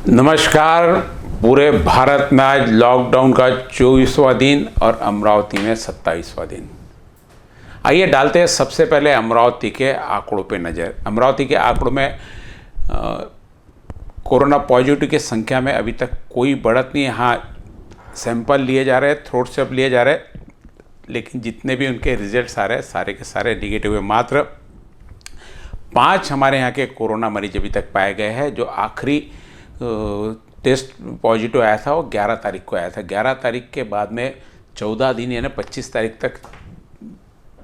नमस्कार। पूरे भारत में आज लॉकडाउन का 24वां दिन और अमरावती में 27वां दिन। आइए डालते हैं सबसे पहले अमरावती के आंकड़ों पे नज़र। अमरावती के आंकड़ों में कोरोना पॉजिटिव की संख्या में अभी तक कोई बढ़त नहीं है। हाँ, सैंपल लिए जा रहे हैं, थ्रोट स्वैब लिए जा रहे हैं, लेकिन जितने भी उनके रिजल्ट्स आ रहे हैं सारे के सारे निगेटिव है। मात्र 5 हमारे यहाँ के कोरोना मरीज अभी तक पाए गए हैं। जो आखिरी टेस्ट पॉजिटिव आया था वो 11 तारीख को आया था। 11 तारीख के बाद में 14 दिन यानी 25 तारीख तक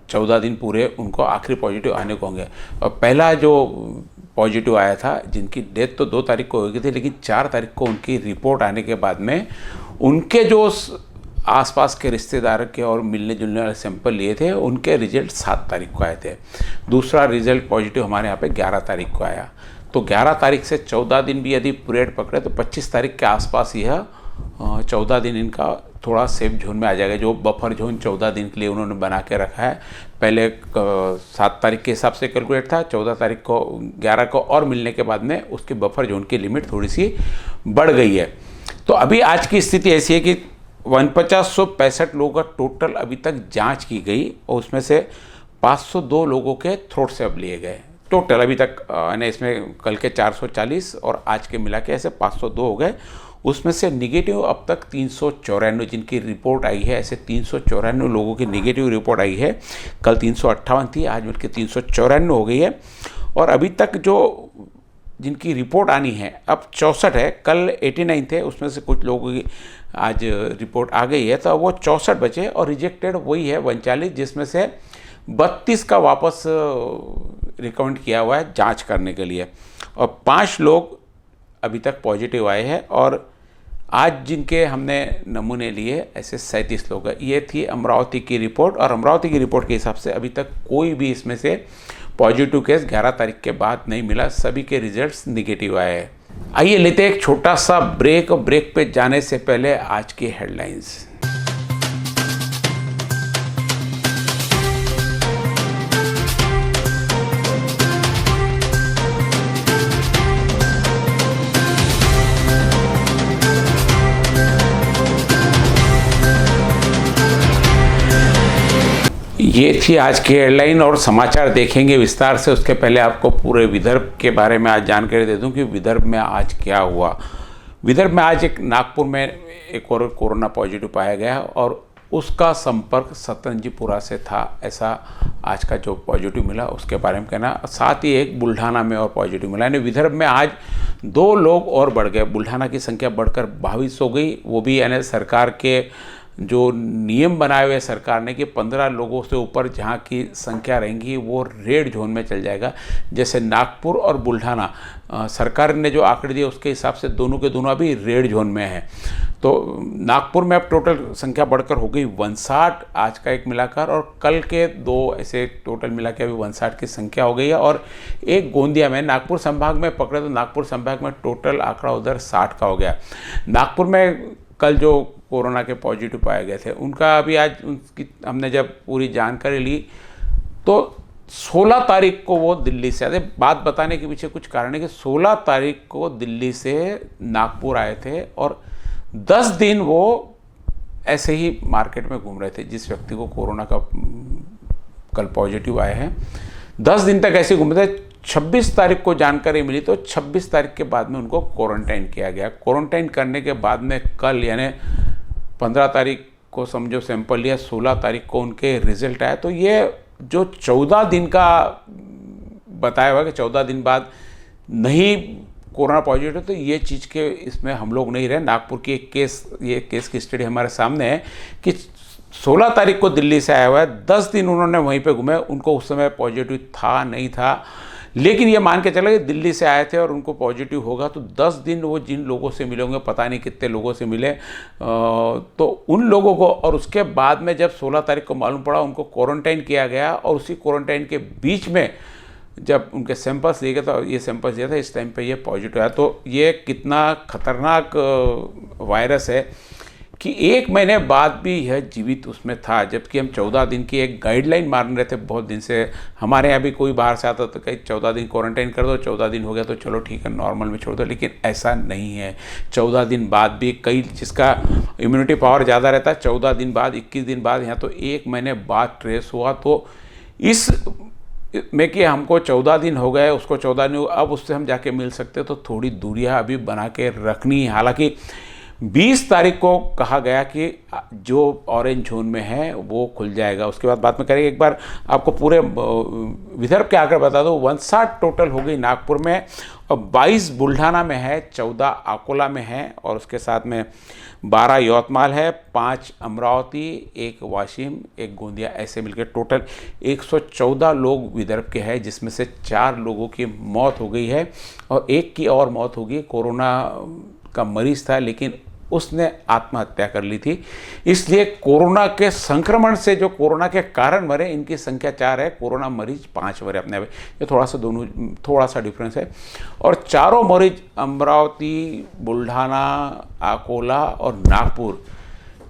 14 दिन पूरे उनको आखिरी पॉजिटिव आने को होंगे। और पहला जो पॉजिटिव आया था, जिनकी डेथ तो 2 तारीख को हो गई थी, लेकिन 4 तारीख को उनकी रिपोर्ट आने के बाद में उनके जो आसपास के रिश्तेदार के और मिलने जुलने वाले सैंपल लिए थे उनके रिजल्ट 7 तारीख को आए थे। दूसरा रिजल्ट पॉजिटिव हमारे यहाँ पे 11 तारीख को आया। तो 11 तारीख से 14 दिन भी यदि पीरियड पकड़े तो 25 तारीख के आसपास यह 14 दिन इनका थोड़ा सेफ जोन में आ जाएगा। जो बफर जोन 14 दिन के लिए उन्होंने बना के रखा है, पहले 7 तारीख के हिसाब से कैलकुलेट था, 14 तारीख को 11 को और मिलने के बाद में उसके बफर जोन की लिमिट थोड़ी सी बढ़ गई है। तो अभी आज की स्थिति ऐसी है कि 4965 लोगों का टोटल अभी तक जांच की गई और उसमें से 502 लोगों के थ्रोट स्वैब लिए गए टोटल अभी तक। यानी इसमें कल के 440 और आज के मिला के ऐसे 502 हो गए। उसमें से निगेटिव अब तक 394 जिनकी रिपोर्ट आई है, ऐसे 394 लोगों की निगेटिव रिपोर्ट आई है। कल 358 थी, आज मिलकर 394 हो गई है। और अभी तक जो जिनकी रिपोर्ट आनी है अब 64 है। कल 89 थे, उसमें से कुछ लोगों की आज रिपोर्ट आ गई है, तो वो 64 बचे और रिजेक्टेड वही है 39, जिसमें से 32 का वापस रिकमेंड किया हुआ है जांच करने के लिए। और 5 लोग अभी तक पॉजिटिव आए हैं और आज जिनके हमने नमूने लिए ऐसे 37 लोग हैं। ये थी अमरावती की रिपोर्ट और अमरावती की रिपोर्ट के हिसाब से अभी तक कोई भी इसमें से पॉजिटिव केस 11 तारीख के बाद नहीं मिला। सभी के रिजल्ट्स निगेटिव आए हैं। आइए लेते हैं एक छोटा सा ब्रेक। और ब्रेक पे जाने से पहले आज की हेडलाइंस। ये थी आज की हेडलाइन और समाचार देखेंगे विस्तार से। उसके पहले आपको पूरे विदर्भ के बारे में आज जानकारी दे दूं कि विदर्भ में आज क्या हुआ। विदर्भ में आज एक नागपुर में एक और कोरोना पॉजिटिव पाया गया और उसका संपर्क सतरंजीपुरा से था, ऐसा आज का जो पॉजिटिव मिला उसके बारे में कहना। साथ ही एक बुल्ढाना में और पॉजिटिव मिला। यानी विदर्भ में आज 2 लोग और बढ़ गए। बुल्ढाना की संख्या बढ़कर 22 हो गई। वो भी यानी सरकार के जो नियम बनाए हुए सरकार ने कि 15 लोगों से ऊपर जहाँ की संख्या रहेंगी वो रेड जोन में चल जाएगा। जैसे नागपुर और बुल्ढाना सरकार ने जो आंकड़े दिए उसके हिसाब से दोनों के दोनों अभी रेड जोन में है। तो नागपुर में अब टोटल संख्या बढ़कर हो गई 59 आज का एक मिलाकर, और कल के 2 ऐसे टोटल मिला के अभी 59 की संख्या हो गई है। और एक गोंदिया में नागपुर संभाग में पकड़े तो नागपुर संभाग में टोटल आंकड़ा उधर 60 का हो गया। नागपुर में कल जो कोरोना के पॉजिटिव पाए गए थे उनका अभी आज उनकी हमने जब पूरी जानकारी ली तो 16 तारीख को वो दिल्ली से आए। बात बताने के पीछे कुछ कारण है कि 16 तारीख को दिल्ली से नागपुर आए थे और 10 दिन वो ऐसे ही मार्केट में घूम रहे थे। जिस व्यक्ति को कोरोना का कल पॉजिटिव आए हैं 10 दिन तक ऐसे घूम रहे थे। 26 तारीख को जानकारी मिली तो 26 तारीख के बाद में उनको क्वारंटाइन किया गया। क्वारंटाइन करने के बाद में कल यानी 15 तारीख को समझो सैंपल लिया, 16 तारीख को उनके रिजल्ट आया। तो ये जो 14 दिन का बताया हुआ कि 14 दिन बाद नहीं कोरोना पॉजिटिव, तो ये चीज़ के इसमें हम लोग नहीं रहे। नागपुर की एक केस, ये केस की स्टडी हमारे सामने है कि 16 तारीख को दिल्ली से आया हुआ है, 10 दिन उन्होंने वहीं पे घूमे, उनको उस समय पॉजिटिव था नहीं था, लेकिन ये मान के चले कि दिल्ली से आए थे और उनको पॉजिटिव होगा तो 10 दिन वो जिन लोगों से मिले होंगे, पता नहीं कितने लोगों से मिले, तो उन लोगों को, और उसके बाद में जब 16 तारीख को मालूम पड़ा उनको क्वारंटाइन किया गया और उसी क्वारंटाइन के बीच में जब उनके सैंपल्स लिए गए तो ये सैंपल्स दिया था, इस टाइम पे ये पॉजिटिव आया। तो ये कितना खतरनाक वायरस है कि 1 महीने बाद भी यह जीवित उसमें था, जबकि हम 14 दिन की एक गाइडलाइन मान रहे थे बहुत दिन से। हमारे यहाँ भी कोई बाहर से आता तो कहीं 14 दिन क्वारंटाइन कर दो, 14 दिन हो गया तो चलो ठीक है नॉर्मल में छोड़ दो, लेकिन ऐसा नहीं है। 14 दिन बाद भी कई, जिसका इम्यूनिटी पावर ज़्यादा रहता है, 14 दिन बाद, 21 दिन बाद, यहाँ तो 1 महीने बाद ट्रेस हुआ। तो इस में कि हमको 14 दिन हो गए, उसको 14 दिन, अब उससे हम जाके मिल सकते, तो थोड़ी दूरियां अभी बना के रखनी है। हालांकि 20 तारीख को कहा गया कि जो ऑरेंज जोन में है वो खुल जाएगा, उसके बाद बात में करेंगे। एक बार आपको पूरे विदर्भ के आंकड़े बता दो। 59 टोटल हो गई नागपुर में, और 22 बुल्ढाना में है, 14 अकोला में है, और उसके साथ में 12 यवतमाल है, 5 अमरावती, 1 वाशिम, 1 गोंदिया, ऐसे मिलकर टोटल 114 लोग विदर्भ के हैं, जिसमें से 4 लोगों की मौत हो गई है और 1 की और मौत होगी। कोरोना का मरीज था लेकिन उसने आत्महत्या कर ली थी। इसलिए कोरोना के संक्रमण से, जो कोरोना के कारण मरे, इनकी संख्या 4 है, कोरोना मरीज 5 मरे अपने आप। ये थोड़ा सा डिफरेंस है। और चारों मरीज अमरावती, बुल्ढाना, अकोला और नागपुर,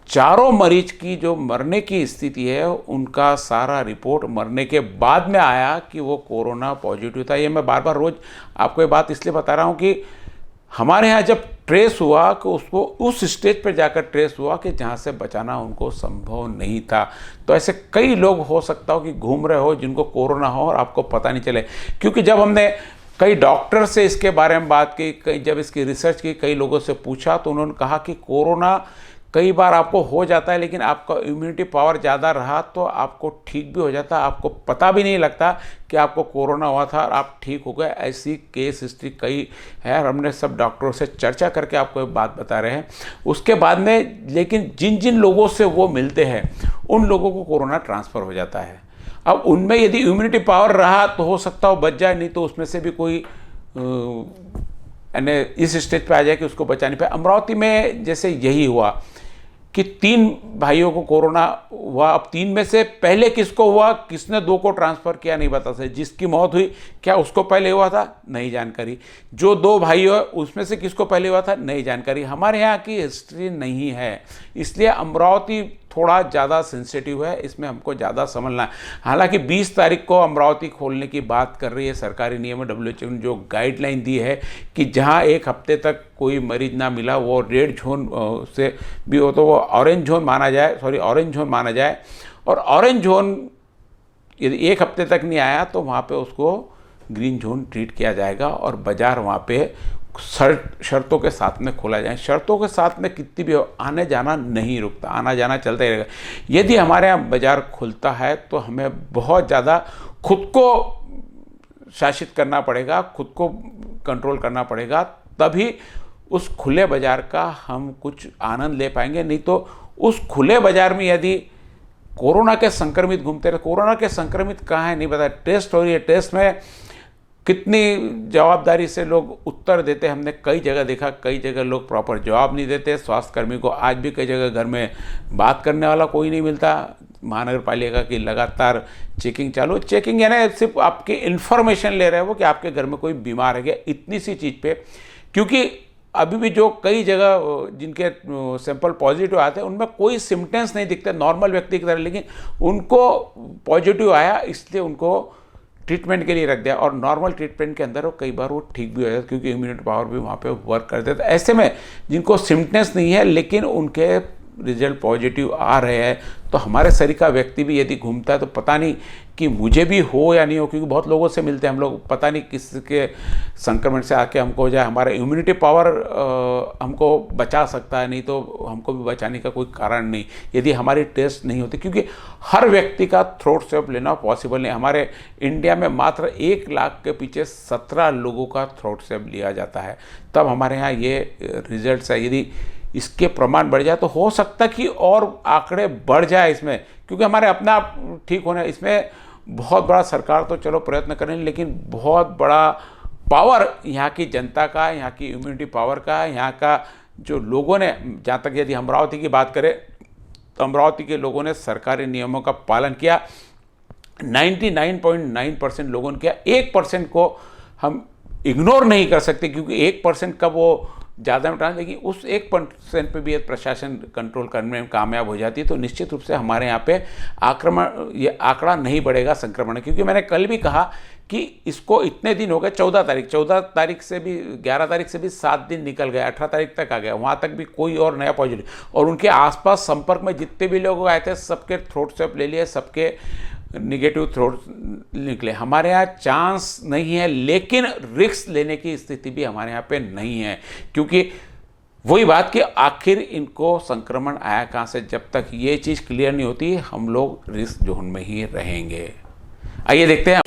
चारों मरीज की जो मरने की स्थिति है, उनका सारा रिपोर्ट मरने के बाद में आया कि वो कोरोना पॉजिटिव था। ये मैं बार बार रोज आपको ये बात इसलिए बता रहा हूँ कि हमारे यहाँ जब ट्रेस हुआ कि उसको उस स्टेज पर जाकर ट्रेस हुआ कि जहाँ से बचाना उनको संभव नहीं था। तो ऐसे कई लोग हो सकता हो कि घूम रहे हो जिनको कोरोना हो और आपको पता नहीं चले। क्योंकि जब हमने कई डॉक्टर से इसके बारे में बात की, जब इसकी रिसर्च की, कई लोगों से पूछा, तो उन्होंने कहा कि कोरोना कई बार आपको हो जाता है, लेकिन आपका इम्यूनिटी पावर ज़्यादा रहा तो आपको ठीक भी हो जाता है, आपको पता भी नहीं लगता कि आपको कोरोना हुआ था और आप ठीक हो गए। ऐसी केस हिस्ट्री कई है और हमने सब डॉक्टरों से चर्चा करके आपको एक बात बता रहे हैं। उसके बाद में लेकिन जिन जिन लोगों से वो मिलते हैं उन लोगों को कोरोना ट्रांसफ़र हो जाता है। अब उनमें यदि इम्यूनिटी पावर रहा तो हो सकता हो बच जाए, नहीं तो उसमें से भी कोई यानी इस स्टेज पे आ जाए कि उसको बचा नहीं पाए। अमरावती में जैसे यही हुआ कि 3 भाइयों को कोरोना हुआ। अब 3 में से पहले किसको हुआ, किसने 2 को ट्रांसफ़र किया, नहीं बता सकते। जिसकी मौत हुई, क्या उसको पहले हुआ था, नहीं जानकारी। जो 2 भाई हो उसमें से किसको पहले हुआ था, नहीं जानकारी। हमारे यहाँ की हिस्ट्री नहीं है, इसलिए अमरावती थोड़ा ज़्यादा सेंसिटिव है, इसमें हमको ज़्यादा समझना है। हालांकि 20 तारीख को अमरावती खोलने की बात कर रही है सरकारी नियम, WHO ने जो गाइडलाइन दी है कि जहां 1 हफ्ते तक कोई मरीज ना मिला वो रेड जोन से भी हो तो वो ऑरेंज जोन माना जाए, और ऑरेंज जोन यदि 1 हफ्ते तक नहीं आया तो वहाँ पे उसको ग्रीन जोन ट्रीट किया जाएगा और बाज़ार वहाँ पे शर्तों के साथ में खोला जाए। शर्तों के साथ में कितनी भी हो, आने जाना नहीं रुकता, आना जाना चलता ही रहेगा। यदि हमारे यहाँ बाज़ार खुलता है तो हमें बहुत ज़्यादा खुद को शासित करना पड़ेगा, खुद को कंट्रोल करना पड़ेगा, तभी उस खुले बाज़ार का हम कुछ आनंद ले पाएंगे। नहीं तो उस खुले बाज़ार में यदि कोरोना के संक्रमित घूमते रहे, कोरोना के संक्रमित कहाँ है नहीं पता, टेस्ट हो रही है, टेस्ट में कितनी जवाबदारी से लोग उत्तर देते हैं, हमने कई जगह देखा, कई जगह लोग प्रॉपर जवाब नहीं देते। स्वास्थ्यकर्मी को आज भी कई जगह घर में बात करने वाला कोई नहीं मिलता। महानगर पालिका की लगातार चेकिंग चालू, चेकिंग यानी सिर्फ आपकी इन्फॉर्मेशन ले रहे हैं वो कि आपके घर में कोई बीमार है क्या, इतनी सी चीज़ पे। क्योंकि अभी भी जो कई जगह जिनके सैंपल पॉजिटिव आते हैं उनमें कोई सिम्टम्स नहीं दिखते, नॉर्मल व्यक्ति की तरह, लेकिन उनको पॉजिटिव आया इसलिए उनको ट्रीटमेंट के लिए रख दिया। और नॉर्मल ट्रीटमेंट के अंदर वो कई बार वो ठीक भी हो जाता है क्योंकि इम्यूनिटी पावर भी वहाँ पे वर्क करते हैं। ऐसे में जिनको सिम्टम्स नहीं है लेकिन उनके रिजल्ट पॉजिटिव आ रहे हैं, तो हमारे शरीर का व्यक्ति भी यदि घूमता है तो पता नहीं कि मुझे भी हो या नहीं हो, क्योंकि बहुत लोगों से मिलते हैं हम लोग, पता नहीं किसके संक्रमण से आके हमको हो जाए। हमारा इम्यूनिटी पावर हमको बचा सकता है, नहीं तो हमको भी बचाने का कोई कारण नहीं यदि हमारी टेस्ट नहीं होती, क्योंकि हर व्यक्ति का थ्रोट स्वैब लेना पॉसिबल नहीं। हमारे इंडिया में मात्र 1 लाख के पीछे 17 लोगों का थ्रोट स्वैब लिया जाता है, तब हमारे यहाँ ये रिजल्ट है। यदि इसके प्रमाण बढ़ जाए तो हो सकता कि और आंकड़े बढ़ जाए इसमें, क्योंकि हमारे अपना आप ठीक होने, इसमें बहुत बड़ा सरकार तो चलो प्रयत्न करें, लेकिन बहुत बड़ा पावर यहाँ की जनता का, यहाँ की इम्यूनिटी पावर का, यहाँ का जो लोगों ने, जहाँ तक यदि अमरावती की बात करें तो अमरावती के लोगों ने सरकारी नियमों का पालन किया, 99.9% लोगों ने किया। 1% को हम इग्नोर नहीं कर सकते, क्योंकि 1% का वो ज़्यादा मिटाना, लेकिन उस 1% पे भी यदि प्रशासन कंट्रोल करने में कामयाब हो जाती है तो निश्चित रूप से हमारे यहाँ पे ये आंकड़ा नहीं बढ़ेगा संक्रमण। क्योंकि मैंने कल भी कहा कि इसको इतने दिन हो गए, 14 तारीख से भी, 11 तारीख से भी 7 दिन निकल गए, 18 तारीख तक आ गया, वहाँ तक भी कोई और नया पॉजिटिव, और उनके आसपास संपर्क में जितने भी लोग आए थे सबके थ्रोट स्वैप ले लिए, सबके निगेटिव थ्रोट निकले। हमारे यहाँ चांस नहीं है, लेकिन रिस्क लेने की स्थिति भी हमारे यहाँ पे नहीं है, क्योंकि वही बात कि आखिर इनको संक्रमण आया कहाँ से, जब तक ये चीज़ क्लियर नहीं होती हम लोग रिस्क जोन में ही रहेंगे। आइए देखते हैं।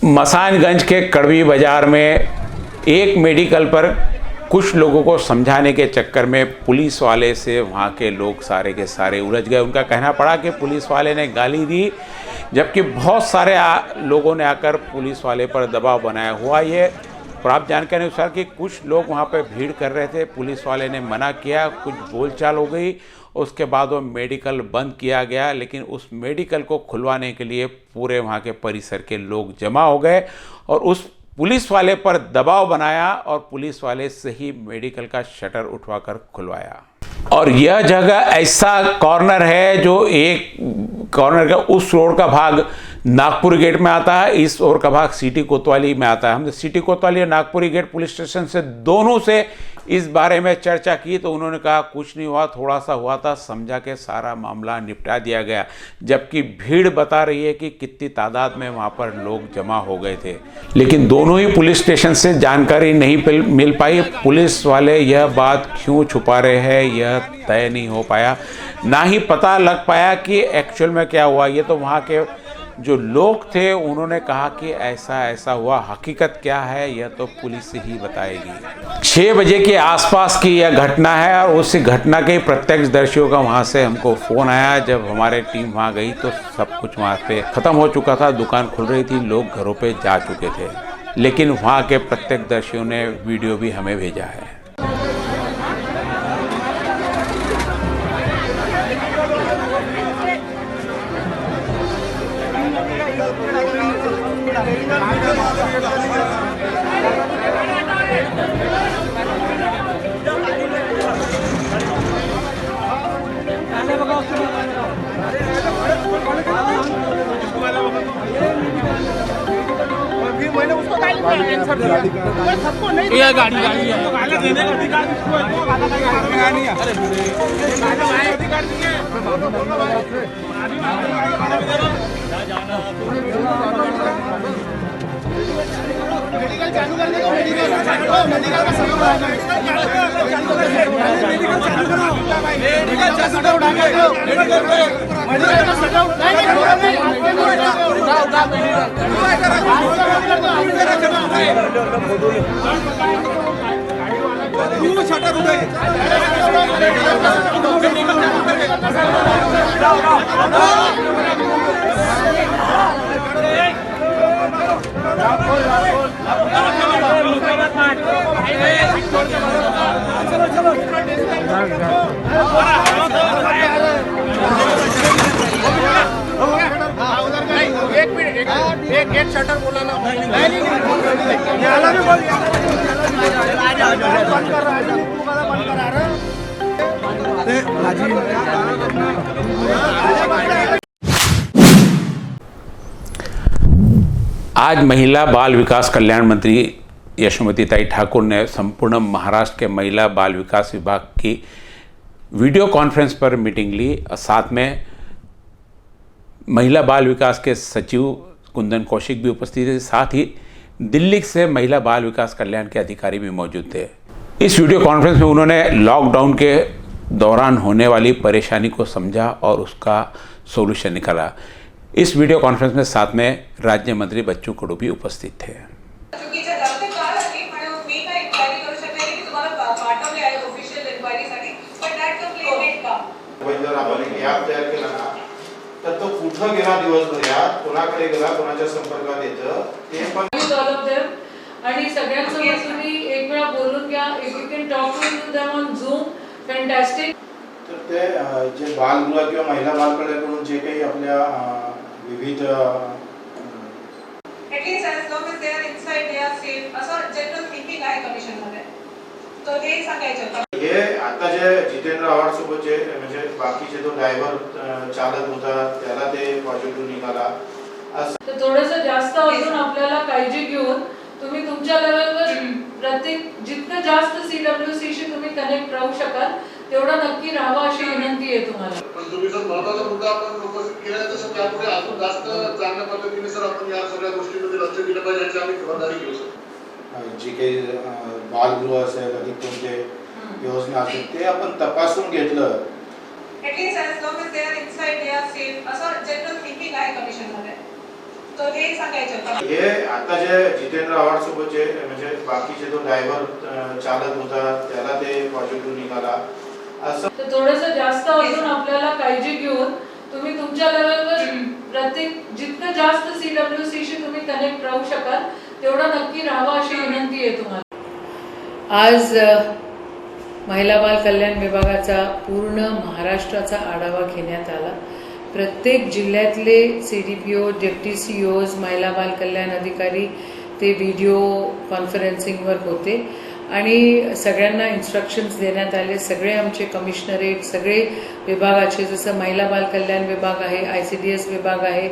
मसानगंज के कड़वी बाजार में एक मेडिकल पर कुछ लोगों को समझाने के चक्कर में पुलिस वाले से वहाँ के लोग सारे के सारे उलझ गए। उनका कहना पड़ा कि पुलिस वाले ने गाली दी, जबकि बहुत सारे लोगों ने आकर पुलिस वाले पर दबाव बनाया हुआ। ये प्राप्त जानकारी के अनुसार कि कुछ लोग वहाँ पर भीड़ कर रहे थे, पुलिस वाले ने मना किया, कुछ बोलचाल हो गई, उसके बाद वो मेडिकल बंद किया गया। लेकिन उस मेडिकल को खुलवाने के लिए पूरे वहाँ के परिसर के लोग जमा हो गए और उस पुलिस वाले पर दबाव बनाया और पुलिस वाले से ही मेडिकल का शटर उठवाकर खुलवाया। और यह जगह ऐसा कॉर्नर है जो एक कॉर्नर का उस रोड का भाग नागपुर गेट में आता है, इस ओर का भाग सिटी कोतवाली में आता है। हमने सिटी कोतवाली और नागपुरी गेट पुलिस स्टेशन से दोनों से इस बारे में चर्चा की तो उन्होंने कहा कुछ नहीं हुआ, थोड़ा सा हुआ था, समझा के सारा मामला निपटा दिया गया। जबकि भीड़ बता रही है कि कितनी तादाद में वहाँ पर लोग जमा हो गए थे, लेकिन दोनों ही पुलिस स्टेशन से जानकारी नहीं मिल पाई। पुलिस वाले यह बात क्यों छुपा रहे हैं यह तय नहीं हो पाया, ना ही पता लग पाया कि एक्चुअल में क्या हुआ। ये तो वहाँ के जो लोग थे उन्होंने कहा कि ऐसा ऐसा हुआ, हकीकत क्या है यह तो पुलिस ही बताएगी। 6 बजे के आसपास की यह घटना है और उस घटना के प्रत्यक्षदर्शियों का वहाँ से हमको फ़ोन आया। जब हमारे टीम वहाँ गई तो सब कुछ वहाँ पे ख़त्म हो चुका था, दुकान खुल रही थी, लोग घरों पे जा चुके थे। लेकिन वहाँ के प्रत्यक्षदर्शियों ने वीडियो भी हमें भेजा है। ये गाड़ी है गाला देने का अधिकार इसको है, तो गाला का नहीं है। अरे अधिकार नहीं है। मेडिकल चालू करने को मेडिकल का समय मेडिकल चालू करो भाई, मेडिकल शटर उठा के दो, मेडिकल का शटर उठा एक गेट शटर बोला ना, नहीं बंद कर रहा है। आज महिला बाल विकास कल्याण मंत्री यशोमती ठाकुर ने संपूर्ण महाराष्ट्र के महिला बाल विकास विभाग की वीडियो कॉन्फ्रेंस पर मीटिंग ली। साथ में महिला बाल विकास के सचिव कुंदन कौशिक भी उपस्थित थे, साथ ही दिल्ली से महिला बाल विकास कल्याण के अधिकारी भी मौजूद थे। इस वीडियो कॉन्फ्रेंस में उन्होंने लॉकडाउन के दौरान होने वाली परेशानी को समझा और उसका सॉल्यूशन निकाला। इस वीडियो कॉन्फ्रेंस में साथ में राज्य मंत्री बच्चू कडू भी उपस्थित थे। तर तो कुठं गेला दिवसभरात, कोणाकडे गेला, कोणाच्या संपर्कात येतं ते पण आणि सगळ्यांसोबत तुम्ही एक वेळा बोलून घ्या. If you can talk to them on Zoom, fantastic. तर ते जे बालगृह किंवा महिला बालकल्याणकडून जे काही आपल्या विविध at least as long as they are inside they are safe, असं जनरल थिंकिंग आहे कमिशन मध्ये. तर हे सांगायचं होतं. हे आता जे जितेंद्र आव्हाड सोबतचे म्हणजे बाकीचे जो ड्रायव्हर चालक होता त्याला ते पॉझिटिव्ह निघाला असं तर थोडंसं जास्त अजून आपल्याला काळजी घेऊन तुम्ही तुमच्या लेवलवर प्रत्येक जितकं जास्त CWC शी तुम्ही कनेक्ट राहू शकाल तेवढं नक्की राहावं अशी विनंती आहे तुम्हाला. पण तुम्ही जर महत्त्वाचा मुद्दा आपण उपस्थित केला तसं त्यापुढे अजून जास्त चांगल्या पद्धतीने सर आपण या सगळ्या गोष्टींमध्ये लक्ष दिलं पाहिजे याची आम्ही खबरदारी घेऊ सर. जी काही बालगृह असेल अधिक कोणते योजना असेल ते आपण तपासून घेतलं. At least as long as they are inside they are safe असं जनरल थिंकिंग आहे कमिशनमध्ये. तर हे सांगायचं होतं. हे आता जे जितेंद्र आव्हाड सोबतचे म्हणजे बाकीचे जो ड्रायव्हर चालक होता त्याला ते पॉझिटिव्ह निघाला असं. तर थोडंसं जास्त अजून आपल्याला काळजी घेऊन तुम्ही तुमच्या लेवलवर प्रत्येक जितकं जास्त CWC शी तुम्ही कनेक्ट राहू शकाल तेवढं नक्की राहावं अशी विनंती आहे तुम्हाला. आज महिला बाल कल्याण विभागाचा पूर्ण महाराष्ट्राचा आढावा घेण्यात आला. प्रत्येक जिल्ह्यातले CDPO, डेप्टी CEOज, महिला बाल कल्याण अधिकारी ते व्हिडिओ कॉन्फरन्सिंगवर होते आणि सगळ्यांना इन्स्ट्रक्शन्स देण्यात आले. सगळे आमचे कमिशनरेट, सगळे विभागाचे जसं महिला बाल कल्याण विभाग आहे, ICDS विभाग आहे,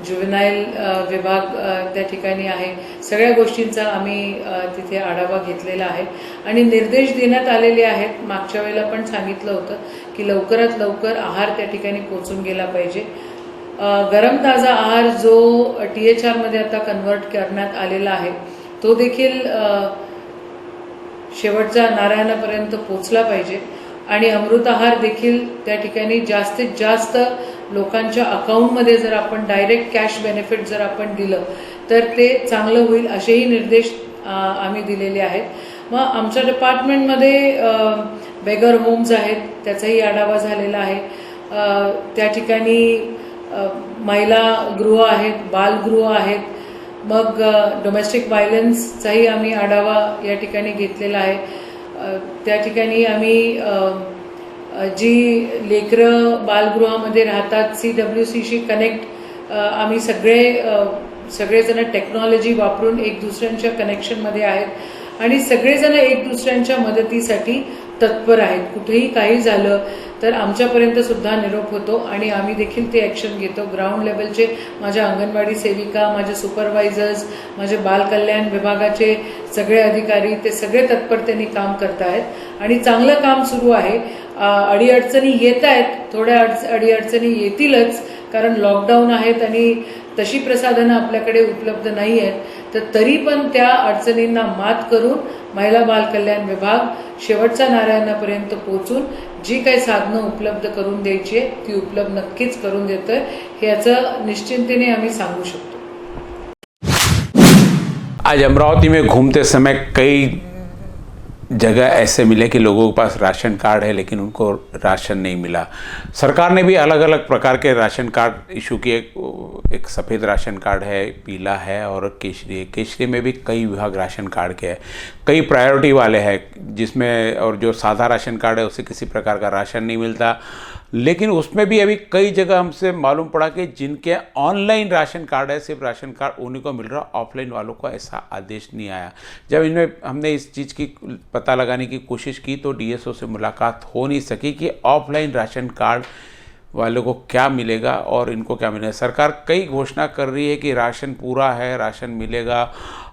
जुवेनाईल विभाग त्या ठिकाणी आहे, सगळ्या गोष्टींचा आम्ही तिथे आढावा घेतलेला आहे आणि निर्देश देण्यात आलेले आहेत. मागच्या वेळेला पण सांगितलं होतं की लवकरात लवकर आहार त्या ठिकाणी पोहोचून गेला पाहिजे. गरम ताजा आहार जो THR मध्ये आता कन्वर्ट करण्यात आलेला आहे तो देखील शेवटच्या नारायणापर्यंत पोचला पाहिजे आणि अमृत आहार देखील त्या ठिकाणी जास्तीत जास्त लोकांच्या अकाउंटमध्ये जर आपण डायरेक्ट कॅश बेनिफिट जर आपण दिलं तर ते चांगलं होईल असेही निर्देश आम्ही दिलेले आहेत. मग आमच्या डिपार्टमेंटमध्ये बेगर होम्स आहेत त्याचाही आढावा झालेला आहे. त्या ठिकाणी महिला गृह आहेत, बालगृह आहेत, मग डोमेस्टिक व्हायलन्सचाही आम्ही आढावा या ठिकाणी घेतलेला आहे. त्या ठिकाणी आम्ही जी लेकरं बालगृहामध्ये राहतात CWC शी कनेक्ट आम्ही सगळेजण टेक्नॉलॉजी वापरून एक दुसऱ्यांच्या कनेक्शनमध्ये आहेत आणि सगळेजण एक दुसऱ्यांच्या मदतीसाठी तत्पर आहेत. कुठेही काही झालं तर आमच्यापर्यंत सुद्धा निरोप होतो आणि आम्ही देखील ते ॲक्शन घेतो. ग्राउंड लेवलचे माझ्या अंगणवाडी सेविका, माझे सुपरवायझर्स, माझे बालकल्याण विभागाचे सगळे अधिकारी ते सगळे तत्परतेने काम करत आहेत आणि चांगलं काम सुरू आहे. अडीअडचणी येत आहेत, थोड्या अडीअडचणी येतीलच कारण लॉकडाऊन आहेत आणि तशी प्रसाधनं आपल्याकडे उपलब्ध नाही आहेत. तर तरी पण त्या अडचणींना मात करून महिला बाल कल्याण विभाग शेवटच्या नारायणापर्यंत पोहोचून जी काही साधनं उपलब्ध करून द्यायची आहे ती उपलब्ध नक्कीच करून देतोय ह्याचं निश्चिंतेने आम्ही सांगू शकतो. आज अमरावती में घूमते समय कई जगह ऐसे मिले कि लोगों के पास राशन कार्ड है लेकिन उनको राशन नहीं मिला. सरकार ने भी अलग अलग प्रकार के राशन कार्ड इशू किए. एक सफ़ेद राशन कार्ड है, पीला है और केसरी है. केसरी में भी कई विभाग राशन कार्ड के हैं, कई प्रायोरिटी वाले हैं जिसमें, और जो सादा राशन कार्ड है उसे किसी प्रकार का राशन नहीं मिलता. लेकिन उसमें भी अभी कई जगह हमसे मालूम पड़ा कि जिनके ऑनलाइन राशन कार्ड है सिर्फ राशन कार्ड उन्हीं को मिल रहा, ऑफलाइन वालों को ऐसा आदेश नहीं आया. जब इनमें हमने इस चीज़ की पता लगाने की कोशिश की तो DSO से मुलाकात हो नहीं सकी कि ऑफलाइन राशन कार्ड वालों को क्या मिलेगा और इनको क्या मिलेगा. सरकार कई घोषणा कर रही है कि राशन पूरा है, राशन मिलेगा,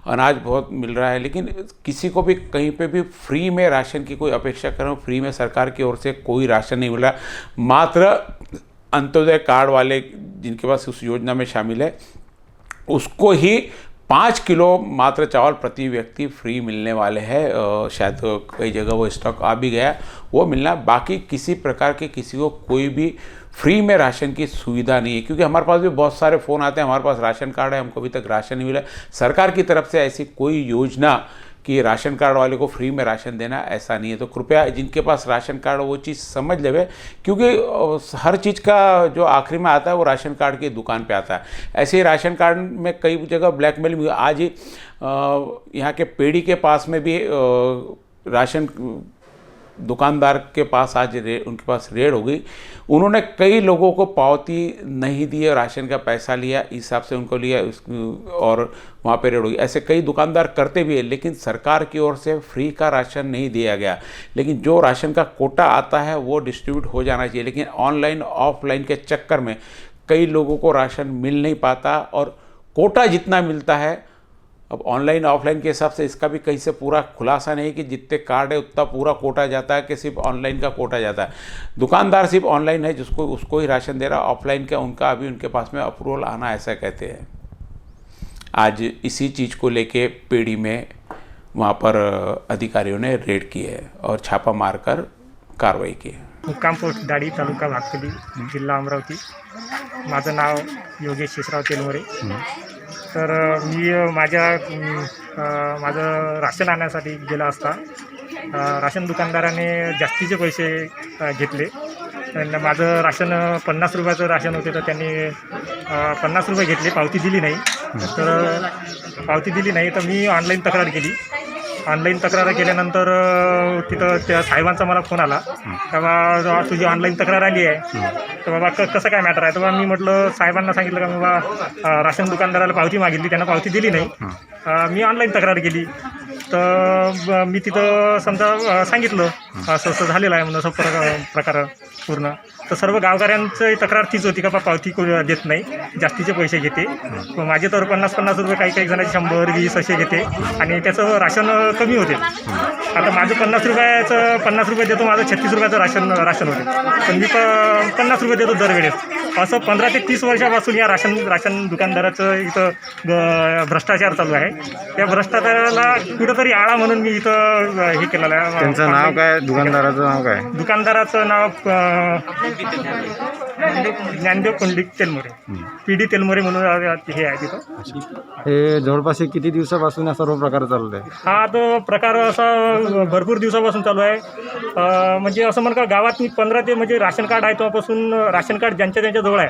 अनाज बहुत मिल रहा है, लेकिन किसी को भी कहीं पे भी फ्री में राशन की कोई अपेक्षा करें, फ्री में सरकार की ओर से कोई राशन नहीं मिल रहा. मात्र अंत्योदय कार्ड वाले जिनके पास उस योजना में शामिल है उसको ही 5 किलो मात्र चावल प्रति व्यक्ति फ्री मिलने वाले हैं. शायद कई जगह वो स्टॉक आ भी गया, वो मिलना. बाकी किसी प्रकार के किसी को कोई भी फ्री में राशन की सुविधा नहीं है. क्योंकि हमारे पास भी बहुत सारे फ़ोन आते हैं, हमारे पास राशन कार्ड है, हमको अभी तक राशन नहीं मिला. सरकार की तरफ से ऐसी कोई योजना कि राशन कार्ड वाले को फ्री में राशन देना ऐसा नहीं है. तो कृपया जिनके पास राशन कार्ड वो चीज़ समझ लेवे, क्योंकि हर चीज़ का जो आखिरी में आता है वो राशन कार्ड की दुकान पे आता है. ऐसे ही राशन कार्ड में कई जगह ब्लैकमेल. आज ही यहाँ के पेड़ी के पास में भी राशन दुकानदार के पास आज उनके पास रेड हो गई। उन्होंने कई लोगों को पावती नहीं दी और राशन का पैसा लिया, इस हिसाब से उनको लिया और वहाँ पे रेड हो गई। ऐसे कई दुकानदार करते भी हैं, लेकिन सरकार की ओर से फ्री का राशन नहीं दिया गया। लेकिन जो राशन का कोटा आता है वो डिस्ट्रीब्यूट हो जाना चाहिए, लेकिन ऑनलाइन ऑफलाइन के चक्कर में कई लोगों को राशन मिल नहीं पाता और कोटा जितना मिलता है, अब ऑनलाइन ऑफलाइन के हिसाब से इसका भी कहीं से पूरा खुलासा नहीं कि जितने कार्ड है उतना पूरा कोटा जाता है कि सिर्फ ऑनलाइन का कोटा जाता है। दुकानदार सिर्फ ऑनलाइन है जिसको उसको ही राशन दे रहा, ऑफलाइन का उनका अभी उनके पास में अप्रूवल आना, ऐसा कहते हैं। आज इसी चीज़ को लेके पेड़ी में वहाँ पर अधिकारियों ने रेड की है और छापा मारकर कार्रवाई की है। मुक्काम पोस्ट दाडी, तालुका भातकुली, जिल्हा अमरावती। माझं नाव योगेश शेषराव तेलमोरे। तर मी माझं राशन आणण्यासाठी गेला असता राशन दुकानदाराने जास्तीचे पैसे घेतले। आणि माझं राशन 50 रुपयाचं राशन होते तर त्यांनी 50 रुपये घेतले, पावती दिली नाही। तर मी ऑनलाईन तक्रार केली। ऑनलाईन तक्रार केल्यानंतर तिथं त्या साहेबांचा मला फोन आला, तेव्हा तुझी ऑनलाईन तक्रार आली आहे, तर बाबा कसं काय मॅटर आहे? तेव्हा मी म्हटलं साहेबांना सांगितलं का बाबा राशन दुकानदाराला पावती मागितली, त्यांना पावती दिली नाही, मी ऑनलाईन तक्रार केली। तर मी तिथं समजा सांगितलं असं असं झालेलं आहे म्हणून असं प्रकार पूर्ण। तर सर्व गावकऱ्यांची तक्रार तीच होती का पावती देत नाही, जास्तीचे पैसे घेते। माझे तर 50-50 रुपये, काही जणांचे 100-20 असे घेते आणि त्याचं राशन कमी होते। आता माझं 50 रुपये देतो, माझं 36 रुपयाचं राशन होते, पण मी 50 रुपये देतो दरवेळेस। असं 15 ते 30 वर्षापासून या राशन दुकानदाराचं इथं भ्रष्टाचार चालू आहे। त्या भ्रष्टाचाराला कुठंतरी आळा म्हणून मी इथं हे केलेलं आहे। त्यांचं नाव काय? दुकानदाराचं नाव काय? दुकानदाराचं नाव ज्ञानदेव पंडित तेलमोरे, PD तेलमोरे म्हणून हे आहे तिथं। हे जवळपास किती दिवसापासून हा सर्व प्रकार चालू आहे? हा तो प्रकार असा भरपूर दिवसापासून चालू आहे। म्हणजे असं म्हणा गावात मी 15 ते म्हणजे राशन कार्ड आहे तेव्हापासून राशन कार्ड ज्यांच्या जवळ आहे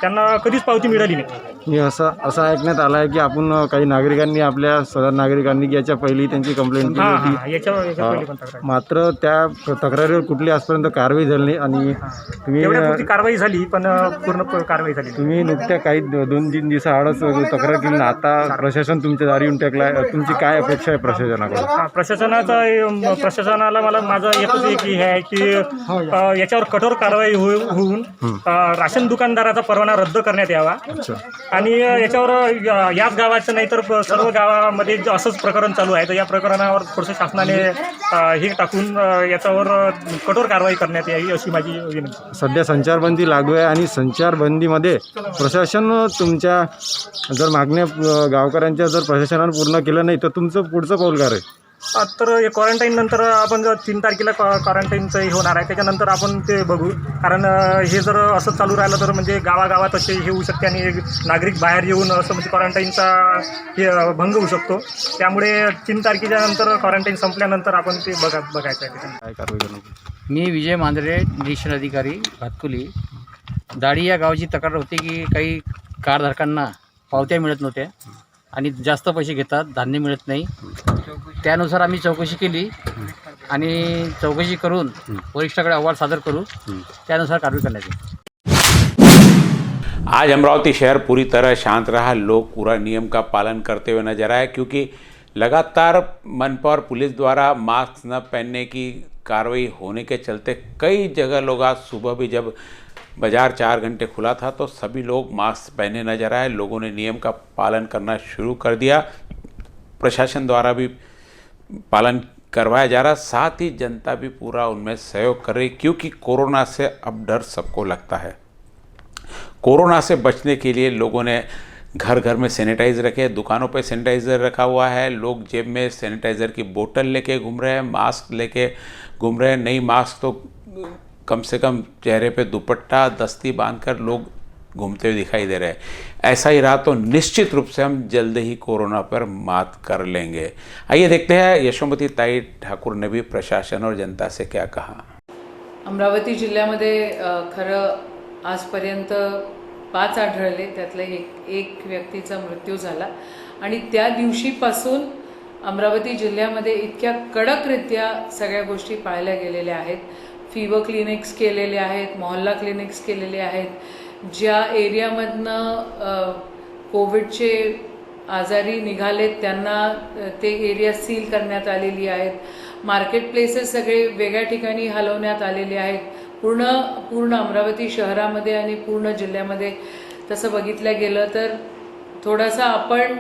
त्यांना कधीच पावती मिळाली नाही। मी असं ऐकण्यात आलं आहे की आपण काही नागरिकांनी, आपल्या सदर नागरिकांनी याच्या पहिली त्यांची कंप्लेंट केली होती, याच्या पहिली पण तक्रार, मात्र त्या तक्रारीवर कुठली आजपर्यंत कारवाई झाली नाही। आणि तुम्ही कारवाई झाली पण पूर्ण कारवाई झाली। तुम्ही नुकत्या काही 2-3 दिवसाआडच तक्रार केली ना, आता प्रशासन तुमच्या दारी येऊन टाकलं आहे, तुमची काय अपेक्षा आहे प्रशासनाकडून? प्रशासनाला माझं एकच एक हे आहे की याच्यावर कठोर कारवाई होऊन राशन दुकानदाराचा परवाना रद्द करण्यात यावा। आणि याच्यावर याच गावाचं नाही तर सर्व गावामध्ये असंच प्रकरण चालू आहे, तर या प्रकरणावर थोडंसं शासनाने हे टाकून याच्यावर कठोर कारवाई करण्यात यावी अशी माझी विनंती। सध्या संचारबंदी लागू आहे आणि संचारबंदीमध्ये प्रशासन तुमच्या जर मागण्या गावकऱ्यांच्या जर प्रशासनानं पूर्ण केलं नाही तर तुमचं पुढचं पाऊल काय आहे? तर हे क्वारंटाईन नंतर आपण जर 3 तारखेला क्वारंटाईनचं हे होणार आहे, त्याच्यानंतर आपण ते बघू। कारण हे जर असं चालू राहिलं तर म्हणजे गावागावात असे हे होऊ शकते आणि नागरिक बाहेर येऊन असं म्हणजे क्वारंटाईनचा हे भंग होऊ शकतो। त्यामुळे 3 तारखेच्या नंतर क्वारंटाईन संपल्यानंतर आपण ते बघायचं आहे। काय कारवाई करणार? मी विजय मांजरे, निरीक्षण अधिकारी भातकुली। दाडी या गावाची तक्रार होती की काही कारधारकांना पावत्या मिळत नव्हत्या आणि जास्त पैसे घेतात, धान्य मिळत नाही। त्यानुसार आम्ही चौकशी केली आणि चौकशी करून वरिष्ठाकडे अहवाल सादर करू, त्यानुसार कारवाई करण्यात येईल। आज अमरावती शहर पूरी तरह शांत रहा, लोग पूरा नियम का पालन करते हुए नजर आए, क्योंकि लगातार मनपा और पुलिस द्वारा मास्क न पहनने की कार्रवाई होने के चलते कई जगह लोग आज सुबह भी जब बाज़ार 4 घंटे खुला था तो सभी लोग मास्क पहने नजर आए। लोगों ने नियम का पालन करना शुरू कर दिया, प्रशासन द्वारा भी पालन करवाया जा रहा, साथ ही जनता भी पूरा उनमें सहयोग कर रही, क्योंकि कोरोना से अब डर सबको लगता है। कोरोना से बचने के लिए लोगों ने घर घर में सैनिटाइज़र रखे, दुकानों पे सैनिटाइज़र रखा हुआ है, लोग जेब में सैनिटाइज़र की बोतल लेके घूम रहे हैं, मास्क लेके घूम रहे हैं। नहीं मास्क तो कम से कम चेहरे पे दुपट्टा दस्ती बांधकर लोग घूमते हुए दिखाई दे रहे हैं। ऐसा ही रहा तो निश्चित रूप से हम जल्द ही कोरोना पर मात कर लेंगे। आइए देखते हैं यशोमती ताई ठाकुर ने भी प्रशासन और जनता से क्या कहा। अमरावती जिल्ह्यामध्ये खरं आजपर्यंत 5 आढळले, त्यातले एक व्यक्तीचा मृत्यू झाला आणि त्या दिवशीपासून अमरावती जिल्ह्यामध्ये इतक्या कडकरित्या सगळ्या गोष्टी पाळल्या गेलेल्या आहेत. फीवर क्लिनिक्स केलेले आहेत, मोहल्ला क्लिनिक्स केलेले आहेत. ज्या एरियामधनं कोविडचे आजारी निघालेत त्यांना ते एरिया सील करण्यात आलेली आहेत. मार्केट प्लेसेस सगळे वेगळ्या ठिकाणी हलवण्यात आलेले आहेत. पूर्ण अमरावती शहरामध्ये आणि पूर्ण जिल्ह्यामध्ये तसं बघितलं गेलं तर थोडासा आपण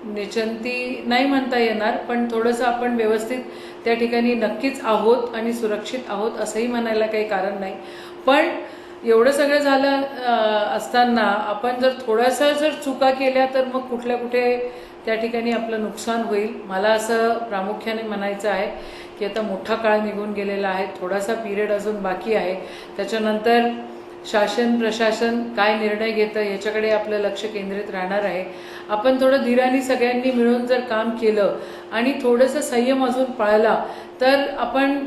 निश्चिंती नाही म्हणता येणार, पण थोडंसं आपण व्यवस्थित त्या ठिकाणी नक्कीच आहोत आणि सुरक्षित आहोत असंही म्हणायला काही कारण नाही. पण एवढं सगळं झालं असताना आपण जर थोडासा जर चुका केल्या तर मग कुठे त्या ठिकाणी आपलं नुकसान होईल. मला असं प्रामुख्याने म्हणायचं आहे की आता मोठा काळ निघून गेलेला आहे, थोडासा पिरियड अजून बाकी आहे. त्याच्यानंतर शासन प्रशासन काय निर्णय घेतं याच्याकडे आपलं लक्ष केंद्रित राहणार आहे. आपण थोडं धीराने सगळ्यांनी मिळून जर काम केलं आणि थोडंसं संयम अजून पाळला तर आपण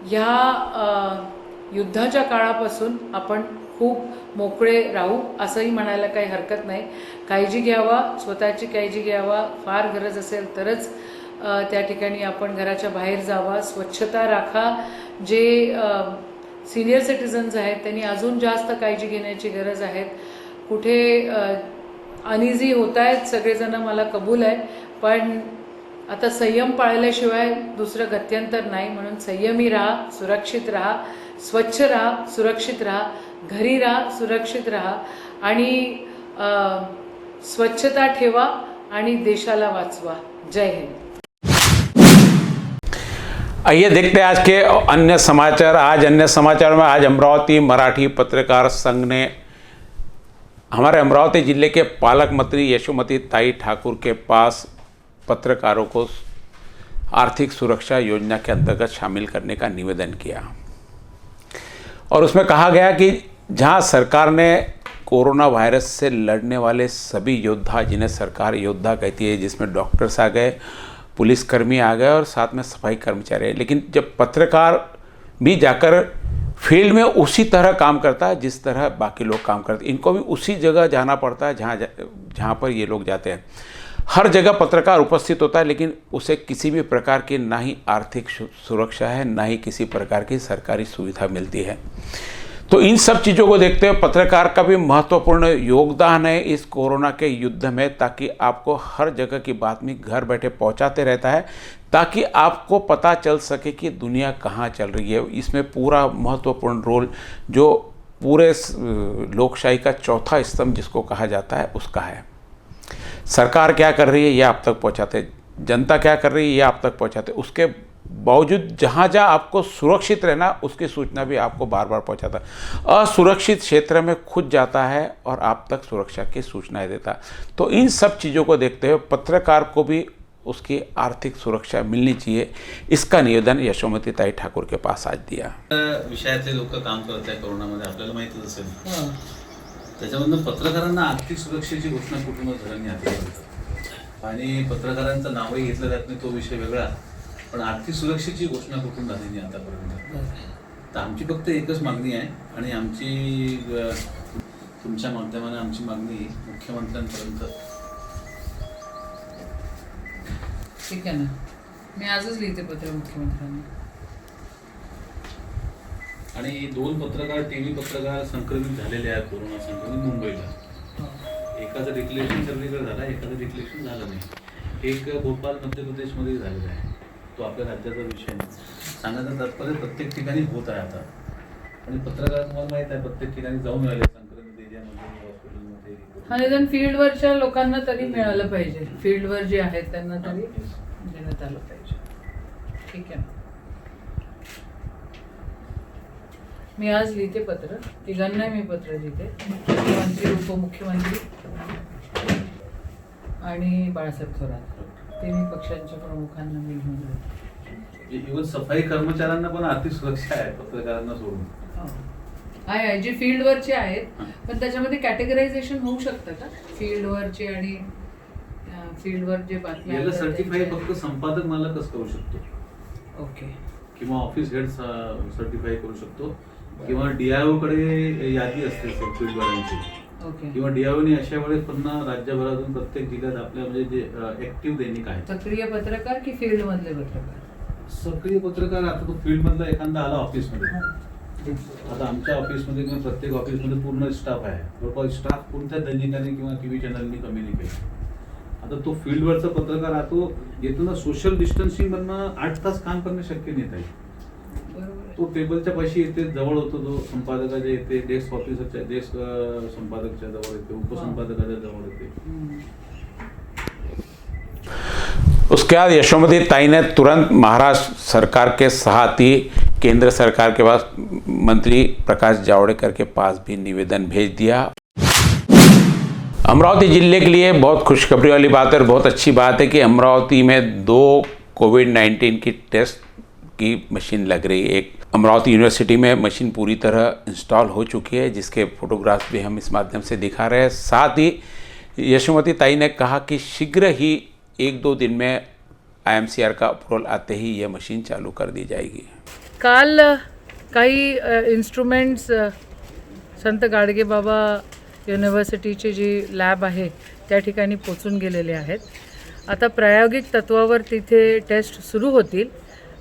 ह्या युद्धाच्या काळापासून आपण खूप मोकळे राहू असंही म्हणायला काही हरकत नाही. काळजी घ्यावा, स्वतःची काळजी घ्यावा. फार गरज असेल तरच त्या ठिकाणी आपण घराच्या बाहेर जावा. स्वच्छता राखा. जे सिनियर सिटीजन्स आहेत त्यांनी अजून जास्त काळजी घेण्याची गरज आहे. कुठे अनइझी होत आहेत सगळेजण, मला कबूल आहे, पण आता संयम पाळल्याशिवाय दुसरं गत्यंतर नाही. म्हणून संयमी राहा, सुरक्षित राहा, स्वच्छ राहा, सुरक्षित राहा, घरी राहा, सुरक्षित राहा आणि स्वच्छता ठेवा आणि देशाला वाचवा. जय हिंद. आइए देखते हैं आज के अन्य समाचार. अन्य समाचार में आज अमरावती मराठी पत्रकार संघ ने हमारे अमरावती जिले के पालक मंत्री यशोमती ताई ठाकुर के पास पत्रकारों को आर्थिक सुरक्षा योजना के अंतर्गत शामिल करने का निवेदन किया और उसमें कहा गया कि जहां सरकार ने कोरोना वायरस से लड़ने वाले सभी योद्धा, जिन्हें सरकार योद्धा कहती है, जिसमें डॉक्टर्स आ गए, पुलिसकर्मी आ गए और साथ में सफाई कर्मचारी है, लेकिन जब पत्रकार भी जाकर फील्ड में उसी तरह काम करता है जिस तरह बाकी लोग काम करते हैं, इनको भी उसी जगह जाना पड़ता है जहाँ पर ये लोग जाते हैं. हर जगह पत्रकार उपस्थित होता है, लेकिन उसे किसी भी प्रकार की ना ही आर्थिक सुरक्षा है, ना ही किसी प्रकार की सरकारी सुविधा मिलती है. तो इन सब चीज़ों को देखते हुए पत्रकार का भी महत्वपूर्ण योगदान है इस कोरोना के युद्ध में, ताकि आपको हर जगह की बातमी घर बैठे पहुंचाते रहता है, ताकि आपको पता चल सके कि दुनिया कहाँ चल रही है. इसमें पूरा महत्वपूर्ण रोल जो पूरे लोकशाही का चौथा स्तंभ जिसको कहा जाता है उसका है. सरकार क्या कर रही है ये आप तक पहुंचाते, जनता क्या कर रही है ये आप तक पहुंचाते. उसके बावजूद जहाँ जहाँ आपको सुरक्षित रहना उसकी सूचना भी आपको बार बार पहुँचाता है. असुरक्षित क्षेत्र में खुद जाता है और आप तक सुरक्षा की सूचनाएं देता है. तो इन सब चीज़ों को देखते हुए पत्रकार को भी उसकी आर्थिक सुरक्षा मिलनी चाहिए. इसका निवेदन यशोमती ताई ठाकुर के पास आज दिया. विषयातले लोक काम करत आहे कोरोनामध्ये, आपल्याला माहितीच असेल. त्याच्यामधून पत्रकारांना आर्थिक सुरक्षेची घोषणा कुठूनच झाली आतापर्यंत, आणि पत्रकारांचं नावही घेतलं जात नाही, तो विषय वेगळा. पण आर्थिक सुरक्षेची घोषणा कुठून झाली नाही आतापर्यंत. तर आमची फक्त एकच मागणी आहे, आणि आमची तुमच्या माध्यमाने आमची मागणी मुख्यमंत्र्यांपर्यंत. ठीक आहे ना, मी आजच लिहिते पत्र मुख्यमंत्र्यांना. आणि 2 पत्रकार, टीव्ही पत्रकार संक्रमित झालेले आहेत, कोरोना संक्रमित मुंबईला. एकाचं डिक्लेरेशन सगळीकडे झालं, एकाचं डिक्लेरेशन झालं नाही. एक भोपाळ मध्य प्रदेशमध्ये झालेलं आहे. तो आपल्या राज्याचा विषय नाही. सांगायचं तात्पर्य प्रत्येक ठिकाणी होत आहे आता. आणि पत्रकार तुम्हाला माहीत आहे प्रत्येक ठिकाणी जाऊन राहिले संक्रमित एरियामध्ये, हॉस्पिटलमध्ये. हा, निदान फील्डवरच्या लोकांना तरी मिळालं पाहिजे. फील्डवर जे आहेत त्यांना तरी देण्यात आलं पाहिजे. ठीक आहे, मी आज लिहिते पत्र. तिघांना मी पत्र लिहिते, मुख्यमंत्री, उपमुख्यमंत्री आणि बाळासाहेब थोरात. तिन्ही पक्षांच्या प्रमुखांना मी घेऊन जाते. इव्हन सफाई कर्मचाऱ्यांना पण आर्थिक सुरक्षा आहे पत्रकारांना सोडून. आहे जे फील्डवरचे आहेत, पण त्याच्यामध्ये कॅटेगरायझेशन होऊ शकतं का फील्डवरचे आणि फील्डवर जे बातम्या. याला सर्टिफाय फक्त संपादक मालकच करू शकतो. ओके. किंवा ऑफिस हेड सर्टिफाय करू शकतो, किंवा DIO कडे यादी असते फील्डवाल्यांची. ओके. किंवा DROने अशा वेळेस पुन्हा राज्यभरातून प्रत्येक जिल्ह्यात आपल्या म्हणजे जे ऍक्टिव्ह दैनिक आहेत, सक्रिय पत्रकार की फील्ड मधले पत्रकार? सक्रिय पत्रकार, आता तो फील्ड मधला एखादा आला ऑफिसमध्ये, आता आमच्या ऑफिसमध्ये किंवा प्रत्येक ऑफिसमध्ये पूर्ण स्टाफ आहे, जवळपास स्टाफ कोणत्या दैनिकाने किंवा TV चॅनलनी कमी नाही केला. आता तो फील्डवरचा पत्रकार हा तो येतो ना, सोशल डिस्टन्सिंग मधनं 8 तास काम करणे शक्य नाही आहे. तो टेबलच्या पाशी येते, जवळ होतो, तो संपादकाच्या येते, डेस्क ऑफिसरच्या, डेस्क संपादकच्या जवळ येते, उपसंपादकाच्या जवळ येते. उसके बाद यशोमती ताई ने तुरंत महाराष्ट्र सरकार के साथ ही केंद्र सरकार के पास मंत्री प्रकाश जावड़ेकर के पास भी निवेदन भेज दिया. अमरावती जिले के लिए बहुत खुशखबरी वाली बात है और बहुत अच्छी बात है कि अमरावती में 2 कोविड-19 की टेस्ट की मशीन लग रही है. एक अमरावती यूनिवर्सिटी में मशीन पूरी तरह इंस्टॉल हो चुकी है, जिसके फोटोग्राफ्स भी हम इस माध्यम से दिखा रहे हैं. साथ ही यशोमती ताई ने कहा कि शीघ्र ही 1-2 दिन में IMCR का अप्रूवल आते ही यह मशीन चालू कर दी जाएगी. काल काही इन्स्ट्रुमेंट्स संत गाडगेबाबा युनिव्हर्सिटीची जी लॅब आहे त्या ठिकाणी पोचून गेलेले आहेत. आता प्रायोगिक तत्वावर तिथे टेस्ट सुरू होतील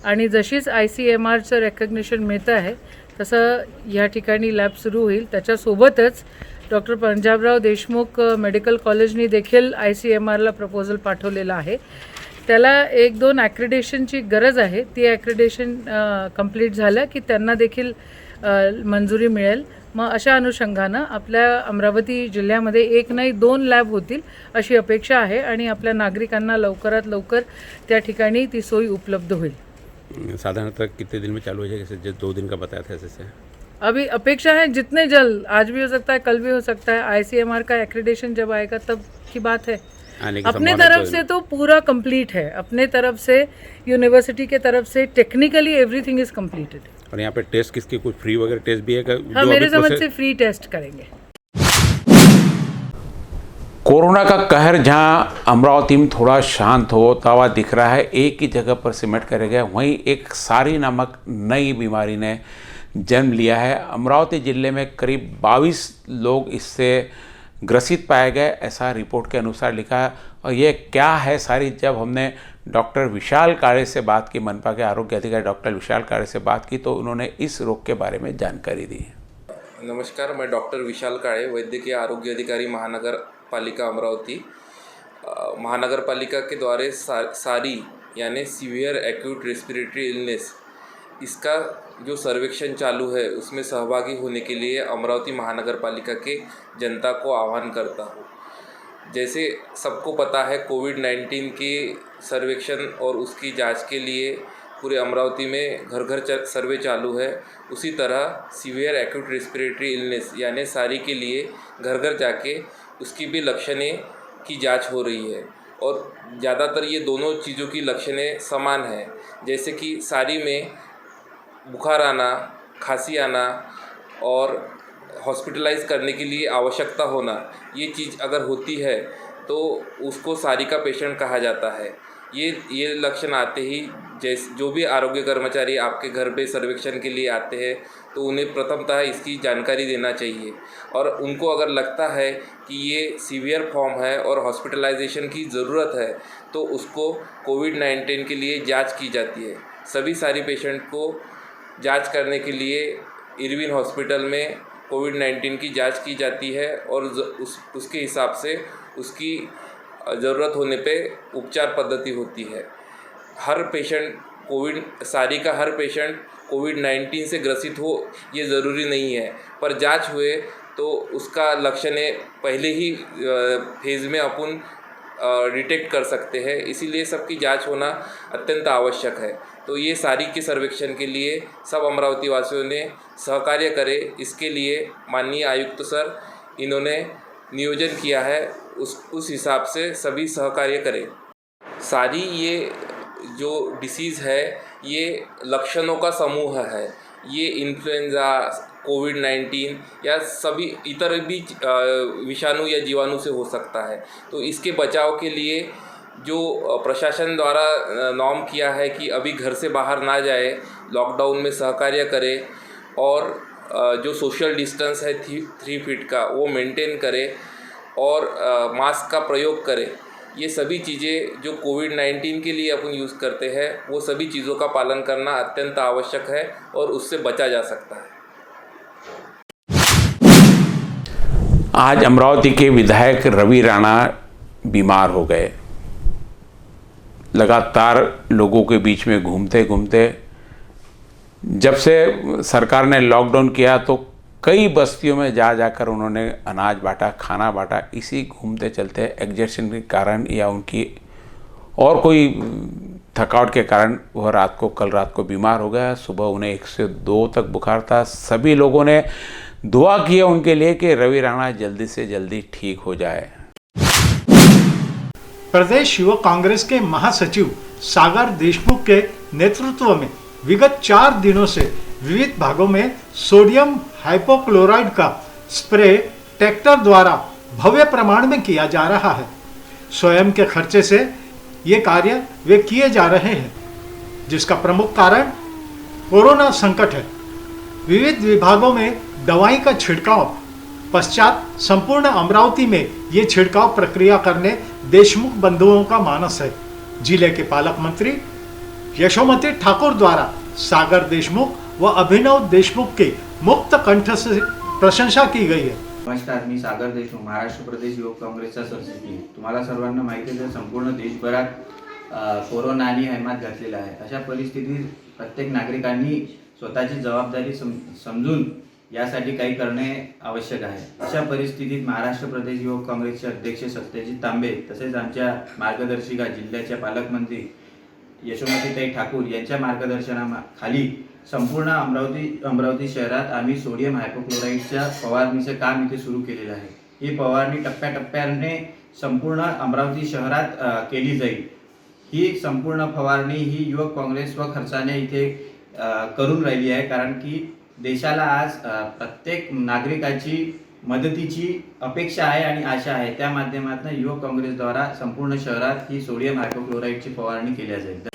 आणि जशीच ICMRचं रेकग्निशन मिळतं आहे तसं या ठिकाणी लॅब सुरू होईल. त्याच्यासोबतच डॉक्टर पंजाबराव देशमुख मेडिकल कॉलेजनी देखील ICMRला प्रपोजल पाठवलेलं आहे. त्याला 1-2 ॲक्रिडेशनची गरज आहे. ती ॲक्रिडेशन कंप्लीट झालं की त्यांना देखील मंजुरी मिळेल. मग अशा अनुषंगानं आपल्या अमरावती जिल्ह्यामध्ये 1 नाही 2 लॅब होतील अशी अपेक्षा आहे आणि आपल्या नागरिकांना लवकरात लवकर त्या ठिकाणी ती सोय उपलब्ध होईल. साधारणतः कितने दिन में चालू हो जाएगा? जैसे जो 2 दिन का बताया था ऐसे अभी अपेक्षा है जितने जल्द, आज भी हो सकता है, कल भी हो सकता है. ICMR का एक्रेडिशन जब आएगा तब की बात है. अपने तरफ से तो पूरा कंप्लीट है. अपने तरफ से, यूनिवर्सिटी के तरफ से टेक्निकली एवरीथिंग इज कंप्लीटेड. और यहाँ पे टेस्ट किसकी, कुछ फ्री वगैरह टेस्ट भी है? हाँ, मेरे समझ से फ्री टेस्ट करेंगे. कोरोना का कहर जहां अमरावती में थोड़ा शांत होता हुआ दिख रहा है, एक ही जगह पर सिमट कर गया, वहीं एक सारी नामक नई बीमारी ने जन्म लिया है. अमरावती जिले में करीब 22 लोग इससे ग्रसित पाए गए, ऐसा रिपोर्ट के अनुसार लिखा है. और ये क्या है सारी, जब हमने डॉक्टर विशाल काळे से बात की, मनपा के आरोग्य अधिकारी डॉक्टर विशाल काळे से बात की, तो उन्होंने इस रोग के बारे में जानकारी दी. नमस्कार, मैं डॉक्टर विशाल काळे, वैद्यकीय आरोग्य अधिकारी महानगर पालिका अमरावती. महानगर पालिका के द्वारा सारी यानी सीवियर एक्यूट रेस्पिरेटरी इलनेस, इसका जो सर्वेक्षण चालू है उसमें सहभागी होने के लिए अमरावती महानगर पालिका के जनता को आह्वान करता हूँ. जैसे सबको पता है कोविड-19 के सर्वेक्षण और उसकी जांच के लिए पूरे अमरावती में घर घर सर्वे चालू है. उसी तरह सीवियर एक्यूट रेस्पिरेटरी इलनेस यानी सारी के लिए घर घर जाके उसकी भी लक्षणें की जांच हो रही है. और ज़्यादातर ये दोनों चीज़ों की लक्षणें समान हैं. जैसे कि सारी में बुखार आना, खांसी आना और हॉस्पिटलाइज करने के लिए आवश्यकता होना, ये चीज़ अगर होती है तो उसको सारी का पेशेंट कहा जाता है. ये लक्षण आते ही जो भी आरोग्य कर्मचारी आपके घर पे सर्वेक्षण के लिए आते हैं तो उन्हें प्रथमतः इसकी जानकारी देना चाहिए. और उनको अगर लगता है कि ये सीवियर फॉर्म है और हॉस्पिटलाइजेशन की ज़रूरत है तो उसको कोविड-19 के लिए जांच की जाती है. सभी सारी पेशेंट को जांच करने के लिए इरविन हॉस्पिटल में कोविड-19 की जांच की जाती है और उसके हिसाब से उसकी ज़रूरत होने पे उपचार पद्धति होती है. हर पेशेंट सारी का हर पेशेंट कोविड-19 से ग्रसित हो ये ज़रूरी नहीं है, पर जांच हुए तो उसका लक्षणें पहले ही फेज़ में अपन डिटेक्ट कर सकते हैं. इसीलिए सबकी जांच होना अत्यंत आवश्यक है. तो ये सारी के सर्वेक्षण के लिए सब अमरावती वासियों ने सहकार्य करें. इसके लिए माननीय आयुक्त सर इन्होंने नियोजन किया है, उस हिसाब से सभी सहकार्य करें. सारी ये जो डिसीज़ है ये लक्षणों का समूह है. ये इन्फ्लुएंज़ा, कोविड-19 या सभी इतर भी विषाणु या जीवाणु से हो सकता है. तो इसके बचाव के लिए जो प्रशासन द्वारा नॉर्म किया है कि अभी घर से बाहर ना जाए, लॉकडाउन में सहकार्य करें और जो सोशल डिस्टेंस है 3 फीट का वो मेंटेन करे और मास्क का प्रयोग करे। ये सभी चीज़ें जो कोविड-19 के लिए अपन यूज़ करते हैं वो सभी चीज़ों का पालन करना अत्यंत आवश्यक है और उससे बचा जा सकता है। आज अमरावती के विधायक रवि राणा बीमार हो गए। लगातार लोगों के बीच में घूमते घूमते जब से सरकार ने लॉकडाउन किया तो कई बस्तियों में जा जाकर उन्होंने अनाज बांटा, खाना बांटा। इसी घूमते चलते एग्जर्शन के कारण या उनकी और कोई थकावट के कारण वह कल रात को बीमार हो गया। सुबह उन्हें 102 तक बुखार था। सभी लोगों ने दुआ की उनके लिए कि रवि राणा जल्दी से जल्दी ठीक हो जाए। प्रदेश युवक कांग्रेस के महासचिव सागर देशमुख के नेतृत्व में विगत 4 दिनों से विविध भागों में सोडियम हाइपोक्लोराइड का स्प्रे ट्रैक्टर द्वारा भव्य प्रमाण में किया जा रहा है। स्वयं के खर्चे से ये कार्य वे किए जा रहे हैं, जिसका प्रमुख कारण कोरोना संकट है। विविध विभागों में दवाई का छिड़काव पश्चात संपूर्ण अमरावती में ये छिड़काव प्रक्रिया करने देशमुख बंधुओं का मानस है। जिले के पालक मंत्री यशोमती ठाकुर द्वारा सागर देशमुख व अभिनव देशमुख की मुक्त कंठ से प्रशंसा की गई है। नमस्कार, मी सागर देशमुख, महाराष्ट्र प्रदेश युवक काँग्रेसचा सरचिटणीस। तुम्हाला सर्वांना माहिती आहे, संपूर्ण देशभरात कोरोनाने हैमात घातलेला आहे। अशा परिस्थितीत प्रत्येक नागरिकांनी स्वतःची जबाबदारी समजून यासाठी काही करणे आवश्यक आहे। अशा परिस्थितीत महाराष्ट्र प्रदेश युवक काँग्रेसचे अध्यक्ष सत्यजित तांबे तसेच आमच्या मार्गदर्शिका जिल्ह्याच्या पालकमंत्री यशोमतीताई ठाकूर यांच्या मार्गदर्शनाखाली संपूर्ण अमरावती शहरात आम्ही सोडियम हायपोक्लोराइडच्या फवारणीचे काम इथे सुरू केलेले आहे। ही फवारणी टप्प्याटप्प्याने संपूर्ण अमरावती शहरात केली जाईल। ही संपूर्ण फवारणी ही युवक काँग्रेस व खर्चाने इथे करून राहिली आहे, कारण की देशाला आज प्रत्येक नागरिकाची मदतीची अपेक्षा आहे आणि आशा आहे। त्या माध्यमातून युवक काँग्रेस द्वारा संपूर्ण शहरात ही सोडियम हायपोक्लोराइडची फवारणी केली जाईल।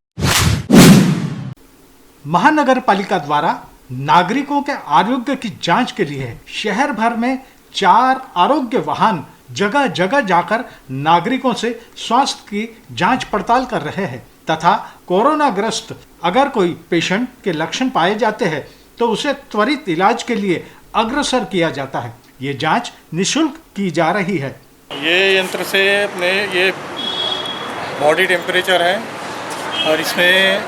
महानगर पालिका द्वारा नागरिकों के आरोग्य की जांच के लिए शहर भर में 4 आरोग्य वाहन जगह जगह जाकर नागरिकों से स्वास्थ्य की जांच पड़ताल कर रहे हैं तथा कोरोना ग्रस्त अगर कोई पेशेंट के लक्षण पाए जाते हैं तो उसे त्वरित इलाज के लिए अग्रसर किया जाता है। ये जांच निःशुल्क की जा रही है। ये यंत्र से अपने ये बॉडी टेम्परेचर है और इसमें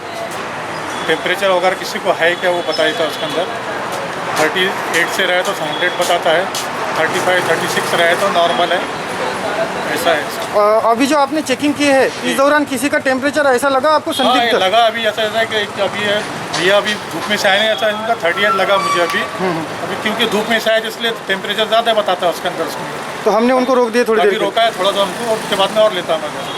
टेम्परेचर अगर किसी को है क्या वो बता देता है। उसके अंदर 38 से रहे तो 100 बताता है, 35, 36 रहे तो नॉर्मल है, ऐसा है। अभी जो आपने चेकिंग की है इस दौरान किसी का टेम्परेचर ऐसा लगा आपको संदिग्ध? लगा अभी ऐसा है कि अभी है भैया अभी धूप में से आए नहीं, ऐसा इनका 38 लगा मुझे अभी क्योंकि धूप में से आए इसलिए टेम्परेचर ज़्यादा बताता है उसके अंदर। तो हमने उनको रोक दिया थोड़ी देर, रोका है थोड़ा सा हमको, और उसके बाद में और लेता मैं।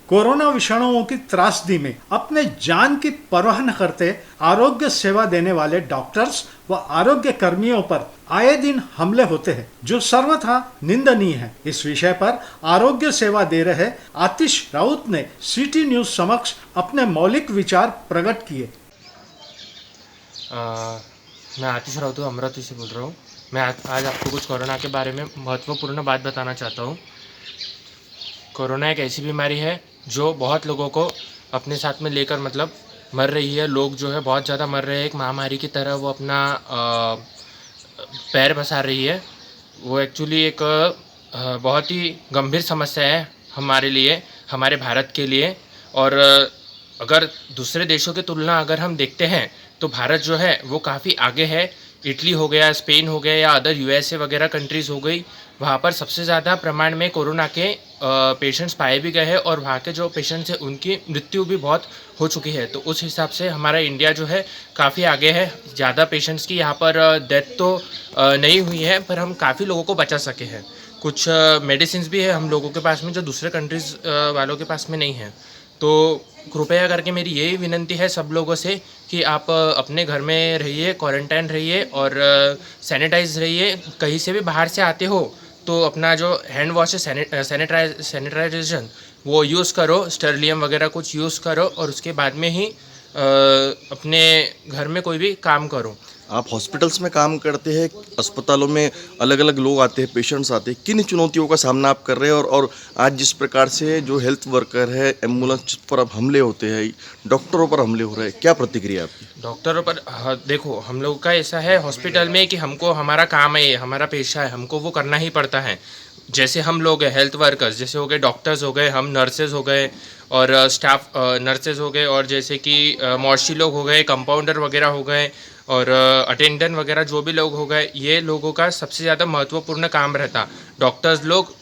कोरोना विषाणुओं की त्रासदी में अपने जान की परवाह न करते आरोग्य सेवा देने वाले डॉक्टर्स व आरोग्य कर्मियों पर आए दिन हमले होते हैं, जो सर्वथा निंदनीय है। इस विषय पर आरोग्य सेवा दे रहे आतिश राउत ने सिटी न्यूज समक्ष अपने मौलिक विचार प्रकट किए। मैं आतिश राउत अमरावती से बोल रहा हूँ। मैं आज आपको कुछ कोरोना के बारे में महत्वपूर्ण बात बताना चाहता हूँ। कोरोना एक ऐसी बीमारी है जो बहुत लोगों को अपने साथ में लेकर मतलब मर रही है। लोग जो है बहुत ज़्यादा मर रहे हैं। एक महामारी की तरह वो अपना पैर पसार रही है। वो एक्चुअली एक बहुत ही गंभीर समस्या है हमारे लिए, हमारे भारत के लिए। और अगर दूसरे देशों की तुलना अगर हम देखते हैं तो भारत जो है वो काफ़ी आगे है। इटली हो गया, स्पेन हो गया या अदर USA वगैरह कंट्रीज़ हो गई, वहाँ पर सबसे ज़्यादा प्रमाण में कोरोना के पेशेंट्स पाए भी गए हैं और वहाँ के जो पेशेंट्स हैं उनकी मृत्यु भी बहुत हो चुकी है। तो उस हिसाब से हमारा इंडिया जो है काफ़ी आगे है। ज़्यादा पेशेंट्स की यहाँ पर डेथ तो नहीं हुई है, पर हम काफ़ी लोगों को बचा सके हैं। कुछ मेडिसिन भी है हम लोगों के पास में जो दूसरे कंट्रीज़ वालों के पास में नहीं है। तो कृपया करके मेरी यही विनंती है सब लोगों से कि आप अपने घर में रहिए, क्वारंटाइन रहिए और सैनिटाइज रहिए। कहीं से भी बाहर से आते हो तो अपना जो हैंड वॉश है, सैनिटाइजेशन वो यूज़ करो, स्टरलियम वगैरह कुछ यूज़ करो और उसके बाद में ही अपने घर में कोई भी काम करो। आप हॉस्पिटल्स में काम करते हैं, अस्पतालों में अलग अलग लोग आते हैं, पेशेंट्स आते हैं, किन चुनौतियों का सामना आप कर रहे हैं और आज जिस प्रकार से जो हेल्थ वर्कर है, एम्बुलेंस पर अब हमले होते हैं, डॉक्टरों पर हमले हो रहे हैं, क्या प्रतिक्रिया आपकी? डॉक्टरों पर देखो, हम लोग का ऐसा है हॉस्पिटल में कि हमको हमारा काम है, ये हमारा पेशा है, हमको वो करना ही पड़ता है। जैसे हम लोग हैं हेल्थ वर्कर्स, जैसे हो गए डॉक्टर्स हो गए, हम नर्सेज हो गए और स्टाफ नर्सेज हो गए, और जैसे कि मॉर्शी लोग हो गए, कंपाउंडर वगैरह हो गए और अटेंडेंट वगैरह जो भी लोग हो गए, ये लोगों का सबसे ज़्यादा महत्वपूर्ण काम रहता। डॉक्टर्स लोग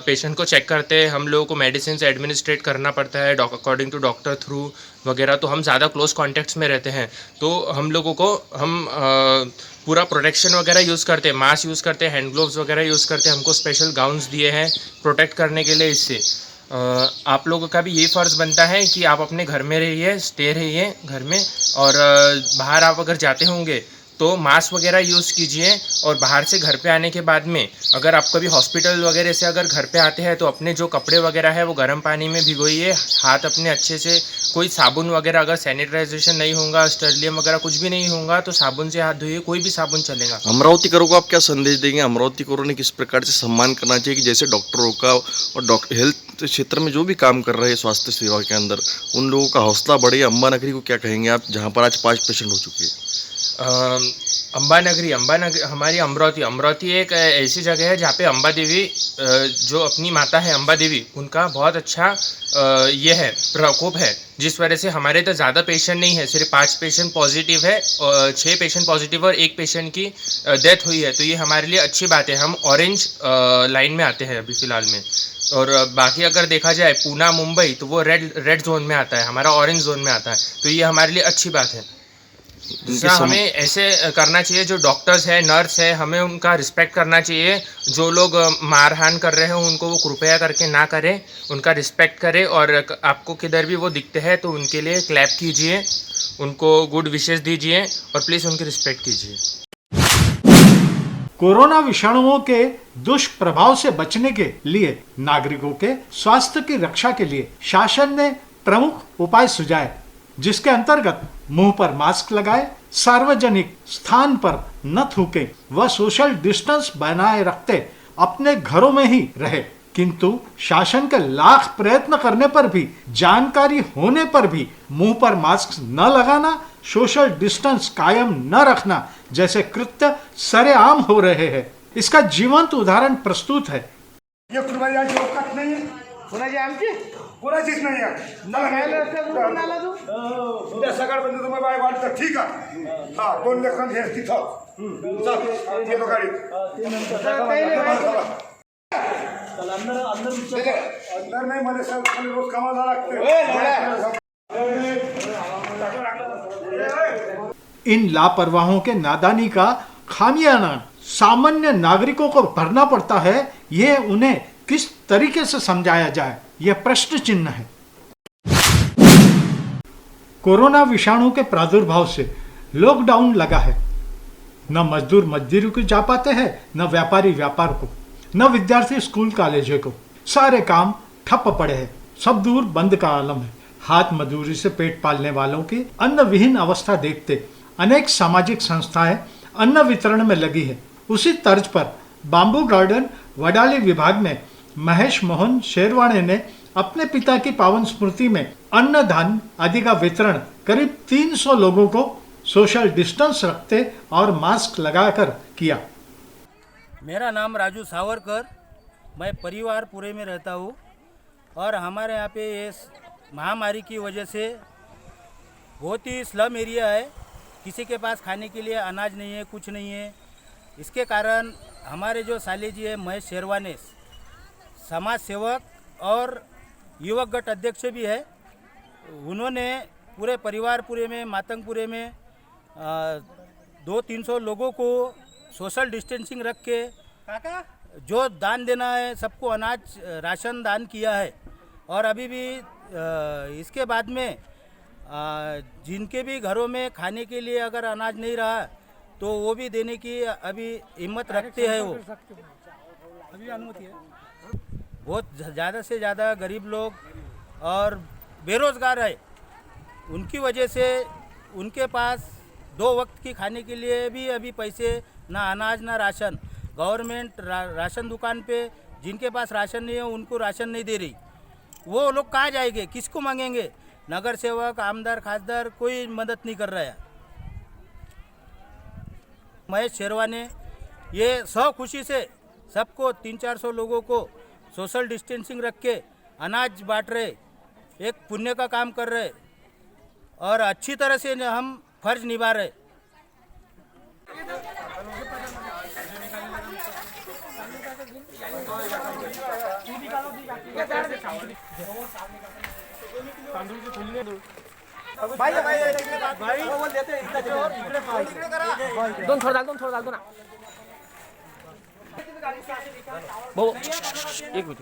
पेशेंट को चेक करते हैं, हम लोगों को मेडिसिन एडमिनिस्ट्रेट करना पड़ता है अकॉर्डिंग टू डॉक्टर थ्रू वगैरह, तो हम ज़्यादा क्लोज कॉन्टेक्ट्स में रहते हैं। तो हम लोगों को हम पूरा प्रोटेक्शन वगैरह यूज़ करते हैं, मास्क यूज़ करते हैं, हैंड ग्लोव्स वगैरह यूज़ करते हैं, हमको स्पेशल गाउन्स दिए हैं प्रोटेक्ट करने के लिए। इससे आप लोगों का भी ये फ़र्ज़ बनता है कि आप अपने घर में रहिए, स्टे रहिए घर में, और बाहर आप अगर जाते होंगे तो मास्क वगैरह यूज़ कीजिए। और बाहर से घर पे आने के बाद में अगर आप कभी हॉस्पिटल वगैरह से अगर घर पे आते हैं तो अपने जो कपड़े वगैरह है वो गर्म पानी में भिगोइए, हाथ अपने अच्छे से, कोई साबुन वगैरह अगर सैनिटाइजेशन नहीं होगा, स्टर्लियम वगैरह कुछ भी नहीं होगा तो साबुन से हाथ धोइए, कोई भी साबुन चलेगा। अमरावतीकरों को आप क्या संदेश देंगे? अमरावतीकरों ने किस प्रकार से सम्मान करना चाहिए कि जैसे डॉक्टरों का और हेल्थ क्षेत्र में जो भी काम कर रहे हैं स्वास्थ्य सेवा के अंदर, उन लोगों का हौसला बढ़े? अम्बा नगरी को क्या कहेंगे आप, जहाँ पर आज 5 पेशेंट हो चुके हैं? अम्बा नगरी हमारी अमरावती एक ऐसी जगह है जहाँ पे अम्बा देवी, जो अपनी माता है अम्बा देवी, उनका बहुत अच्छा ये है प्रकोप है, जिस वजह से हमारे तो ज़्यादा पेशेंट नहीं है, सिर्फ 5 पेशेंट पॉजिटिव है, 6 पेशेंट पॉजिटिव और 1 पेशेंट की डेथ हुई है। तो ये हमारे लिए अच्छी बात है, हम ऑरेंज लाइन में आते हैं अभी फ़िलहाल में। और बाकी अगर देखा जाए पूना मुंबई तो वो रेड जोन में आता है, हमारा ऑरेंज जोन में आता है, तो ये हमारे लिए अच्छी बात है। दूसरा, हमें ऐसे करना चाहिए, जो डॉक्टर्स है, नर्स है, हमें उनका रिस्पेक्ट करना चाहिए। जो लोग मारहान कर रहे हैं उनको वो कृपया करके ना करें, उनका रिस्पेक्ट करें, और आपको किधर भी वो दिखते हैं तो उनके लिए क्लैप कीजिए, उनको गुड विशेस दीजिए और प्लीज़ उनकी रिस्पेक्ट कीजिए। कोरोना विषाणुओं के दुष्प्रभाव से बचने के लिए नागरिकों के स्वास्थ्य की रक्षा के लिए शासन ने प्रमुख उपाय सुझाए, जिसके अंतर्गत मुंह पर मास्क लगाए, सार्वजनिक स्थान पर न थूके व सोशल डिस्टेंस बनाए रखते अपने घरों में ही रहे। किंतु शासन के लाख प्रयत्न करने पर भी, जानकारी होने पर भी मुंह पर मास्क न लगाना, सोशल डिस्टेंस कायम न रखना जैसे कृत्य सरेआम हो रहे हैं। इसका जीवंत उदाहरण प्रस्तुत है। ये कुर्बानी औकात नाही आहे कोणाची, आमची कोणाचीच नाही आहे। उद्या सकाळपर्यंत तुम्ही बाय वाटतं, ठीक आहे, हा 2 लेखन हे तिथं येतो गाडीत अंदर नाही, मला रोज कामाला लागते। इन लापरवाहों के नादानी का खामियाना सामान्य नागरिकों को भरना पड़ता है। ये उन्हें किस तरीके से समझाया जाए, यह प्रश्न चिन्ह है। कोरोना विषाणु के प्रादुर्भाव से लॉकडाउन लगा है। न मजदूर मजदूरी को जा पाते हैं, न व्यापारी व्यापार को, न विद्यार्थी स्कूल कॉलेज को। सारे काम ठप पड़े हैं, सब दूर बंद का आलम है। हाथ मजदूरी से पेट पालने वालों की अन्न विहीन अवस्था देखते अनेक सामाजिक संस्थाएं अन्न वितरण में लगी है। उसी तर्ज पर बाम्बू गार्डन वडाली विभाग में महेश मोहन शेरवाणे ने अपने पिता की पावन स्मृति में अन्न धान आदि का वितरण करीब 300 लोगों को सोशल डिस्टेंस रखते और मास्क लगाकर किया। मेरा नाम राजू सावरकर, मैं परिवार पूरे में रहता हूँ और हमारे यहाँ पे इस महामारी की वजह से बहुत ही स्लम एरिया है, किसी के पास खाने के लिए अनाज नहीं है, कुछ नहीं है। इसके कारण हमारे जो साले जी है महेश शेरवाने, समाज सेवक और युवक गट अध्यक्ष भी है, उन्होंने पूरे परिवार पूरे में मातंगपुरे में 200-300 लोगों को सोशल डिस्टेंसिंग रख के जो दान देना है सबको अनाज राशन दान किया है। और अभी भी इसके बाद में जिनके भी घरों में खाने के लिए अगर अनाज नहीं रहा तो वो भी देने की अभी हिम्मत रखते हैं। वो अभी अनुमति है। बहुत ज़्यादा से ज़्यादा गरीब लोग और बेरोज़गार है, उनकी वजह से उनके पास 2 वक्त की खाने के लिए भी अभी पैसे, ना अनाज ना राशन। गवर्नमेंट राशन दुकान पे जिनके पास राशन नहीं है उनको राशन नहीं दे रही। वो लोग कहाँ जाएंगे, किसको मांगेंगे? नगर सेवक, आमदार, खासदार कोई मदद नहीं कर रहा है। महेश शेरवाने ये सौ खुशी से सबको 300-400 लोगों को सोशल डिस्टेंसिंग रख के अनाज बांट रहे, एक पुण्य का काम कर रहे और अच्छी तरह से हम फर्ज निभा रहे। दोन थोड़ा डाल दो ना भाऊ, एक मिनट।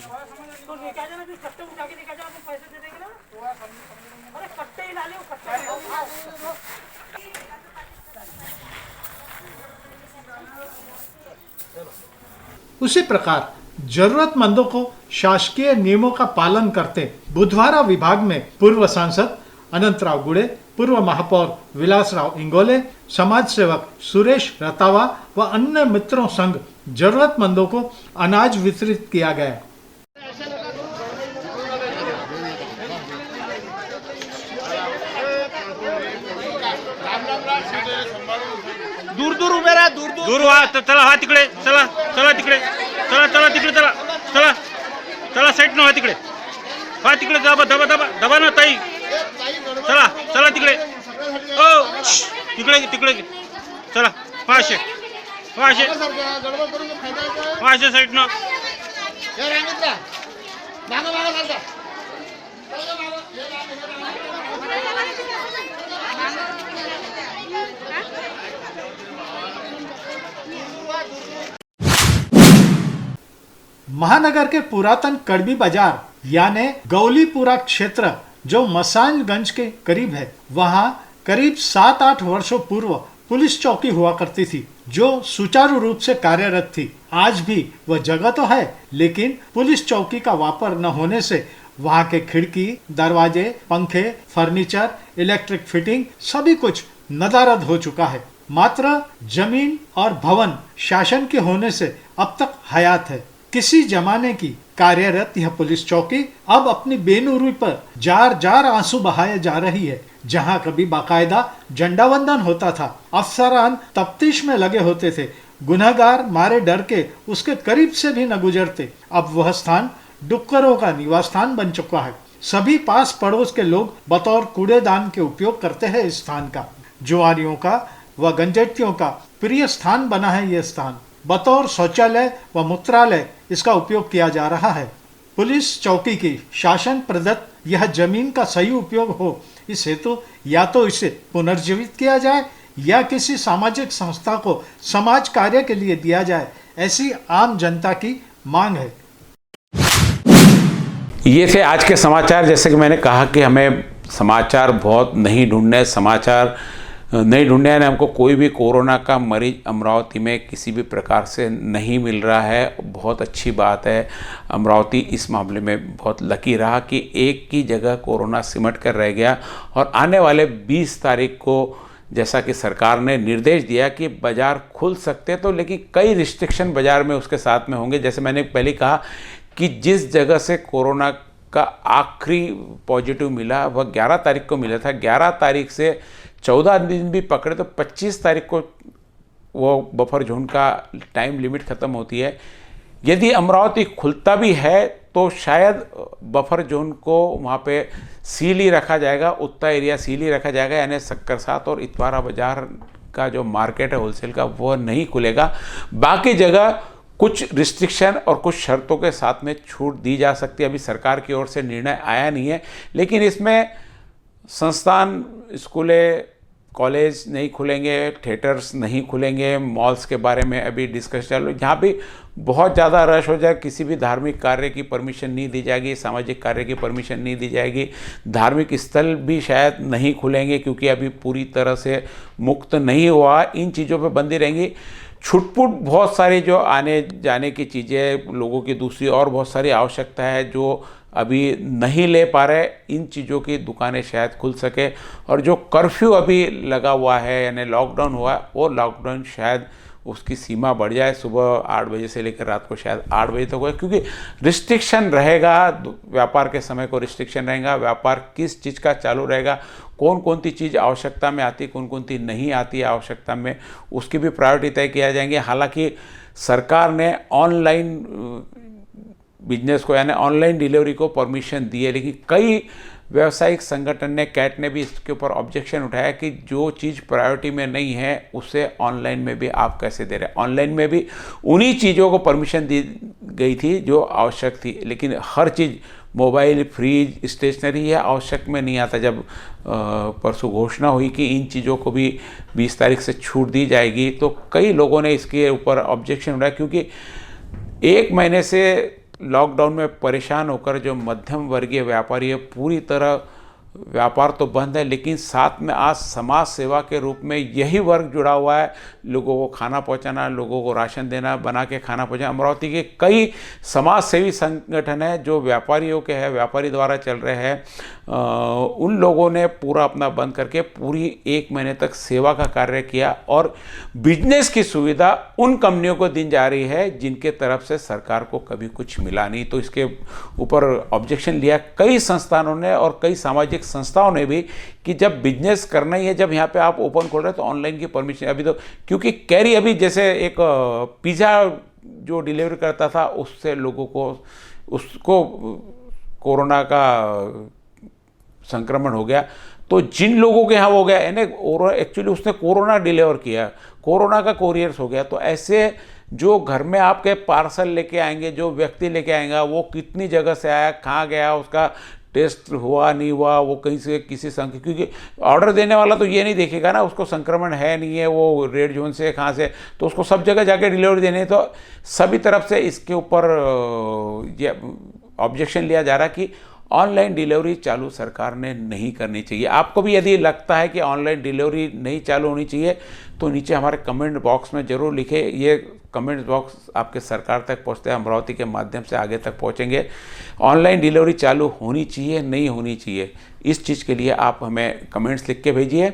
उसी प्रकार जरूरतमंदों को शासकीय नियमों का पालन करते बुधवारा विभाग में पूर्व सांसद अनंतराव गुड़े, पूर्व महापौर विलासराव इंगोले, समाज सेवक सुरेश रतावा व अन्य मित्रों संग जरूरतमंदों को अनाज वितरित किया गया। दूर दूर उभे राहा, दूर दूर दूर व्हा। चला हा तिकडे, चला चला तिकडे, चला चला तिकडे, चला चला चला साईड न व्हा तिकडे, व्हा तिकडे, दबा दबा दबा दबा ना ताई, चला चला तिकडे, ओ तिकडे तिकडे, चला पाशे पाशे पाशे साईड न। महानगर के पुरातन कड़बी बाजार यानी गौलीपुरा क्षेत्र जो मसानगंज के करीब है, वहां करीब 7-8 वर्षों पूर्व पुलिस चौकी हुआ करती थी जो सुचारू रूप से कार्यरत थी। आज भी वह जगह तो है, लेकिन पुलिस चौकी का वापर न होने से वहां के खिड़की, दरवाजे, पंखे, फर्नीचर, इलेक्ट्रिक फिटिंग सभी कुछ नदारद हो चुका है। मात्र जमीन और भवन शासन के होने से अब तक हयात है। किसी जमाने की कार्यरत यह पुलिस चौकी अब अपनी बेनूरी पर जार जार आंसू बहाए जा रही है। जहां कभी बाकायदा झंडा वंदन होता था, अफसरान तफ्तीश में लगे होते थे, गुनहगार मारे डर के उसके करीब से भी न गुजरते, अब वह स्थान डुक्करों का निवास स्थान बन चुका है। सभी पास पड़ोस के लोग बतौर कूड़ेदान के उपयोग करते हैं इस स्थान का। जुआरियों का व गंजेटियों का प्रिय स्थान बना है यह स्थान। बतौर शौचालय व मूत्रालय इसका उपयोग किया जा रहा है। पुलिस चौकी की शासन प्रदत्त यह जमीन का सही उपयोग हो, इस हेतु या तो इसे पुनर्जीवित किया जाए या किसी सामाजिक संस्था को समाज कार्य के लिए दिया जाए, ऐसी आम जनता की मांग है। ये थे आज के समाचार। जैसे कि मैंने कहा कि हमें समाचार बहुत नहीं ढूंढने, समाचार नहीं ढूंढने यानी हमको कोई भी कोरोना का मरीज अमरावती में किसी भी प्रकार से नहीं मिल रहा है। बहुत अच्छी बात है, अमरावती इस मामले में बहुत लकी रहा कि एक की जगह कोरोना सिमट कर रह गया। और आने वाले 20 तारीख को जैसा कि सरकार ने निर्देश दिया कि बाज़ार खुल सकते तो, लेकिन कई रिस्ट्रिक्शन बाज़ार में उसके साथ में होंगे। जैसे मैंने पहले कहा कि जिस जगह से कोरोना का आखिरी पॉजिटिव मिला वह 11 तारीख को मिला था। 11 तारीख से 14 दिन भी पकड़े तो 25 तारीख को वो बफर जोन का टाइम लिमिट ख़त्म होती है। यदि अमरावती खुलता भी है तो शायद बफर जोन को वहाँ पे सील ही रखा जाएगा, उतना एरिया सील ही रखा जाएगा, यानी सक्करसात और इतवारा बाज़ार का जो मार्केट है होलसेल का वह नहीं खुलेगा। बाकी जगह कुछ रिस्ट्रिक्शन और कुछ शर्तों के साथ में छूट दी जा सकती है। अभी सरकार की ओर से निर्णय आया नहीं है, लेकिन इसमें संस्थान, स्कूलें, कॉलेज नहीं खुलेंगे, थिएटर्स नहीं खुलेंगे, मॉल्स के बारे में अभी डिस्कस चल रही है। जहाँ भी बहुत ज़्यादा रश हो जाए किसी भी धार्मिक कार्य की परमिशन नहीं दी जाएगी, सामाजिक कार्य की परमिशन नहीं दी जाएगी। धार्मिक स्थल भी शायद नहीं खुलेंगे क्योंकि अभी पूरी तरह से मुक्त नहीं हुआ, इन चीज़ों पे बंदी रहेंगी। छुटपुट बहुत सारी जो आने जाने की चीज़ें, लोगों की दूसरी और बहुत सारी आवश्यकता है जो अभी नहीं ले पा रहे, इन चीज़ों की दुकानें शायद खुल सके। और जो कर्फ्यू अभी लगा हुआ है यानी लॉकडाउन हुआ है, वो लॉकडाउन शायद उसकी सीमा बढ़ जाए, सुबह 8 बजे से लेकर रात को शायद 8 बजे तक हुआ, क्योंकि रिस्ट्रिक्शन रहेगा, व्यापार के समय को रिस्ट्रिक्शन रहेगा, व्यापार किस चीज़ का चालू रहेगा, कौन कौन सी चीज़ आवश्यकता में आती, कौन कौन सी नहीं आती है आवश्यकता में, उसकी भी प्रायोरिटी तय किया जाएंगे। हालांकि सरकार ने ऑनलाइन बिजनेस को यानी ऑनलाइन डिलीवरी को परमिशन दी है, लेकिन कई व्यावसायिक संगठन ने, कैट ने भी इसके ऊपर ऑब्जेक्शन उठाया कि जो चीज़ प्रायोरिटी में नहीं है उसे ऑनलाइन में भी आप कैसे दे रहे हैं। ऑनलाइन में भी उन्हीं चीज़ों को परमिशन दी गई थी जो आवश्यक थी, लेकिन हर चीज़ मोबाइल, फ्रिज, स्टेशनरी यह आवश्यक में नहीं आता। जब परसों घोषणा हुई कि इन चीज़ों को भी 20 तारीख से छूट दी जाएगी, तो कई लोगों ने इसके ऊपर ऑब्जेक्शन उठाया, क्योंकि 1 महीने से लॉकडाउन में परेशान होकर जो मध्यम वर्गीय व्यापारी है, पूरी तरह व्यापार तो बंद है, लेकिन साथ में आज समाज सेवा के रूप में यही वर्ग जुड़ा हुआ है। लोगों को खाना पहुंचाना, लोगों को राशन देना, बना के खाना पहुंचाना। अमरावती के कई समाज सेवी संगठन हैं जो व्यापारियों के हैं, व्यापारी द्वारा चल रहे हैं। उन लोगों ने पूरा अपना बंद करके पूरी 1 महीने तक सेवा का कार्य किया, और बिजनेस की सुविधा उन कंपनियों को दी जा रही है जिनके तरफ से सरकार को कभी कुछ मिला नहीं। तो इसके ऊपर ऑब्जेक्शन लिया कई संस्थानों ने और कई सामाजिक संस्थाओं ने भी, कि जब बिजनेस करना ही है, जब यहाँ पे आप ओपन खोल रहे हैं तो ऑनलाइन की परमिशन अभी तो, क्योंकि कैरी अभी जैसे एक पिज़्ज़ा जो डिलीवरी करता था, उससे लोगों को उसको कोरोना का संक्रमण हो गया, तो जिन लोगों के यहाँ हो गया यानी एक्चुअली उसने कोरोना डिलीवर किया, कोरोना का कोरियर्स हो गया। तो ऐसे जो घर में आपके पार्सल लेके आएंगे, जो व्यक्ति लेके आएगा, वो कितनी जगह से आया, कहाँ गया, उसका टेस्ट हुआ नहीं हुआ, वो कहीं से किसी संख्या, क्योंकि ऑर्डर देने वाला तो ये नहीं देखेगा ना उसको संक्रमण है नहीं है, वो रेड जोन से कहाँ से, तो उसको सब जगह जाके डिलीवरी देनी है। तो सभी तरफ से इसके ऊपर ये ऑब्जेक्शन लिया जा रहा है कि ऑनलाइन डिलीवरी चालू सरकार ने नहीं करनी चाहिए। आपको भी यदि लगता है कि ऑनलाइन डिलीवरी नहीं चालू होनी चाहिए, तो नीचे हमारे कमेंट बॉक्स में ज़रूर लिखें। ये कमेंट बॉक्स आपके सरकार तक पहुंचते हैं, अमरावती के माध्यम से आगे तक पहुंचेंगे। ऑनलाइन डिलीवरी चालू होनी चाहिए, नहीं होनी चाहिए, इस चीज़ के लिए आप हमें कमेंट्स लिख के भेजिए,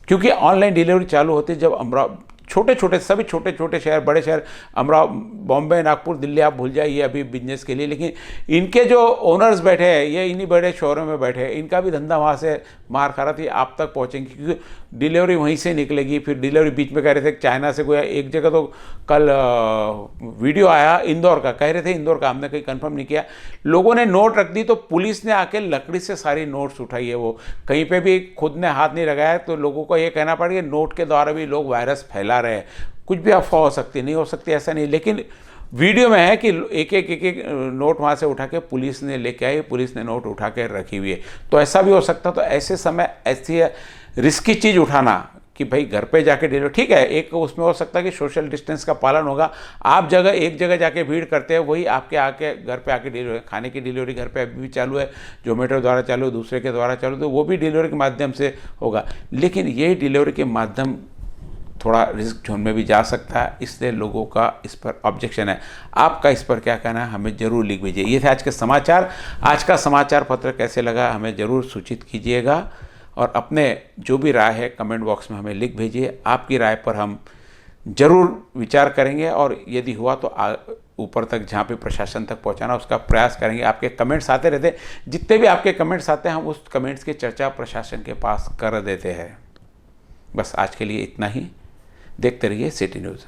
क्योंकि ऑनलाइन डिलीवरी चालू होती है जब छोटे छोटे सभी छोटे छोटे शहर, बड़े शहर, बॉम्बे, नागपुर, दिल्ली आप भूल जाइए अभी बिजनेस के लिए, लेकिन इनके जो ओनर्स बैठे हैं, ये इन्हीं बड़े शहरों में बैठे हैं, इनका भी धंधा वहाँ से मार खा रहा थी, आप तक पहुँचेंगे, क्योंकि डिलीवरी वहीं से निकलेगी। फिर डिलीवरी बीच में कह रहे थे चाइना से कोई, एक जगह तो कल वीडियो आया इंदौर का, कह रहे थे इंदौर का, हमने कहीं कंफर्म नहीं किया। लोगों ने नोट रख दी तो पुलिस ने आके लकड़ी से सारी नोट्स उठाई है, वो कहीं पे भी खुद ने हाथ नहीं लगाया। तो लोगों को ये कहना पड़ेगा नोट के द्वारा भी लोग वायरस फैला रहे हैं। कुछ भी अफवाह हो सकती, नहीं हो सकती ऐसा नहीं, लेकिन वीडियो में है कि एक एक नोट वहाँ से उठा के पुलिस ने लेके आई, पुलिस ने नोट उठा के रखी हुई है। तो ऐसा भी हो सकता। तो ऐसे समय ऐसी रिस्की चीज़ उठाना कि भाई घर पे जाके डिलीवरी, ठीक है, एक उसमें हो सकता है कि सोशल डिस्टेंस का पालन होगा, आप एक जगह जाके भीड़ करते हैं, वही आपके आके घर पे आके डिलीवरी, खाने की डिलीवरी घर पे अभी भी चालू है, जोमेटो द्वारा चालू है, दूसरे के द्वारा चालू, तो वो भी डिलीवरी के माध्यम से होगा। लेकिन ये डिलीवरी के माध्यम थोड़ा रिस्क जोन में भी जा सकता है, इसलिए लोगों का इस पर ऑब्जेक्शन है। आपका इस पर क्या कहना है हमें ज़रूर लिख भेजिए। ये थे आज के समाचार। आज का समाचार पत्र कैसे लगा हमें ज़रूर सूचित कीजिएगा, और अपने जो भी राय है कमेंट बॉक्स में हमें लिख भेजिए। आपकी राय पर हम ज़रूर विचार करेंगे, और यदि हुआ तो ऊपर तक जहाँ पे प्रशासन तक पहुँचाना उसका प्रयास करेंगे। आपके कमेंट्स आते रहते हैं, जितने भी आपके कमेंट्स आते हैं हम उस कमेंट्स की चर्चा प्रशासन के पास कर देते हैं। बस आज के लिए इतना ही। देखते रहिए सिटी न्यूज़।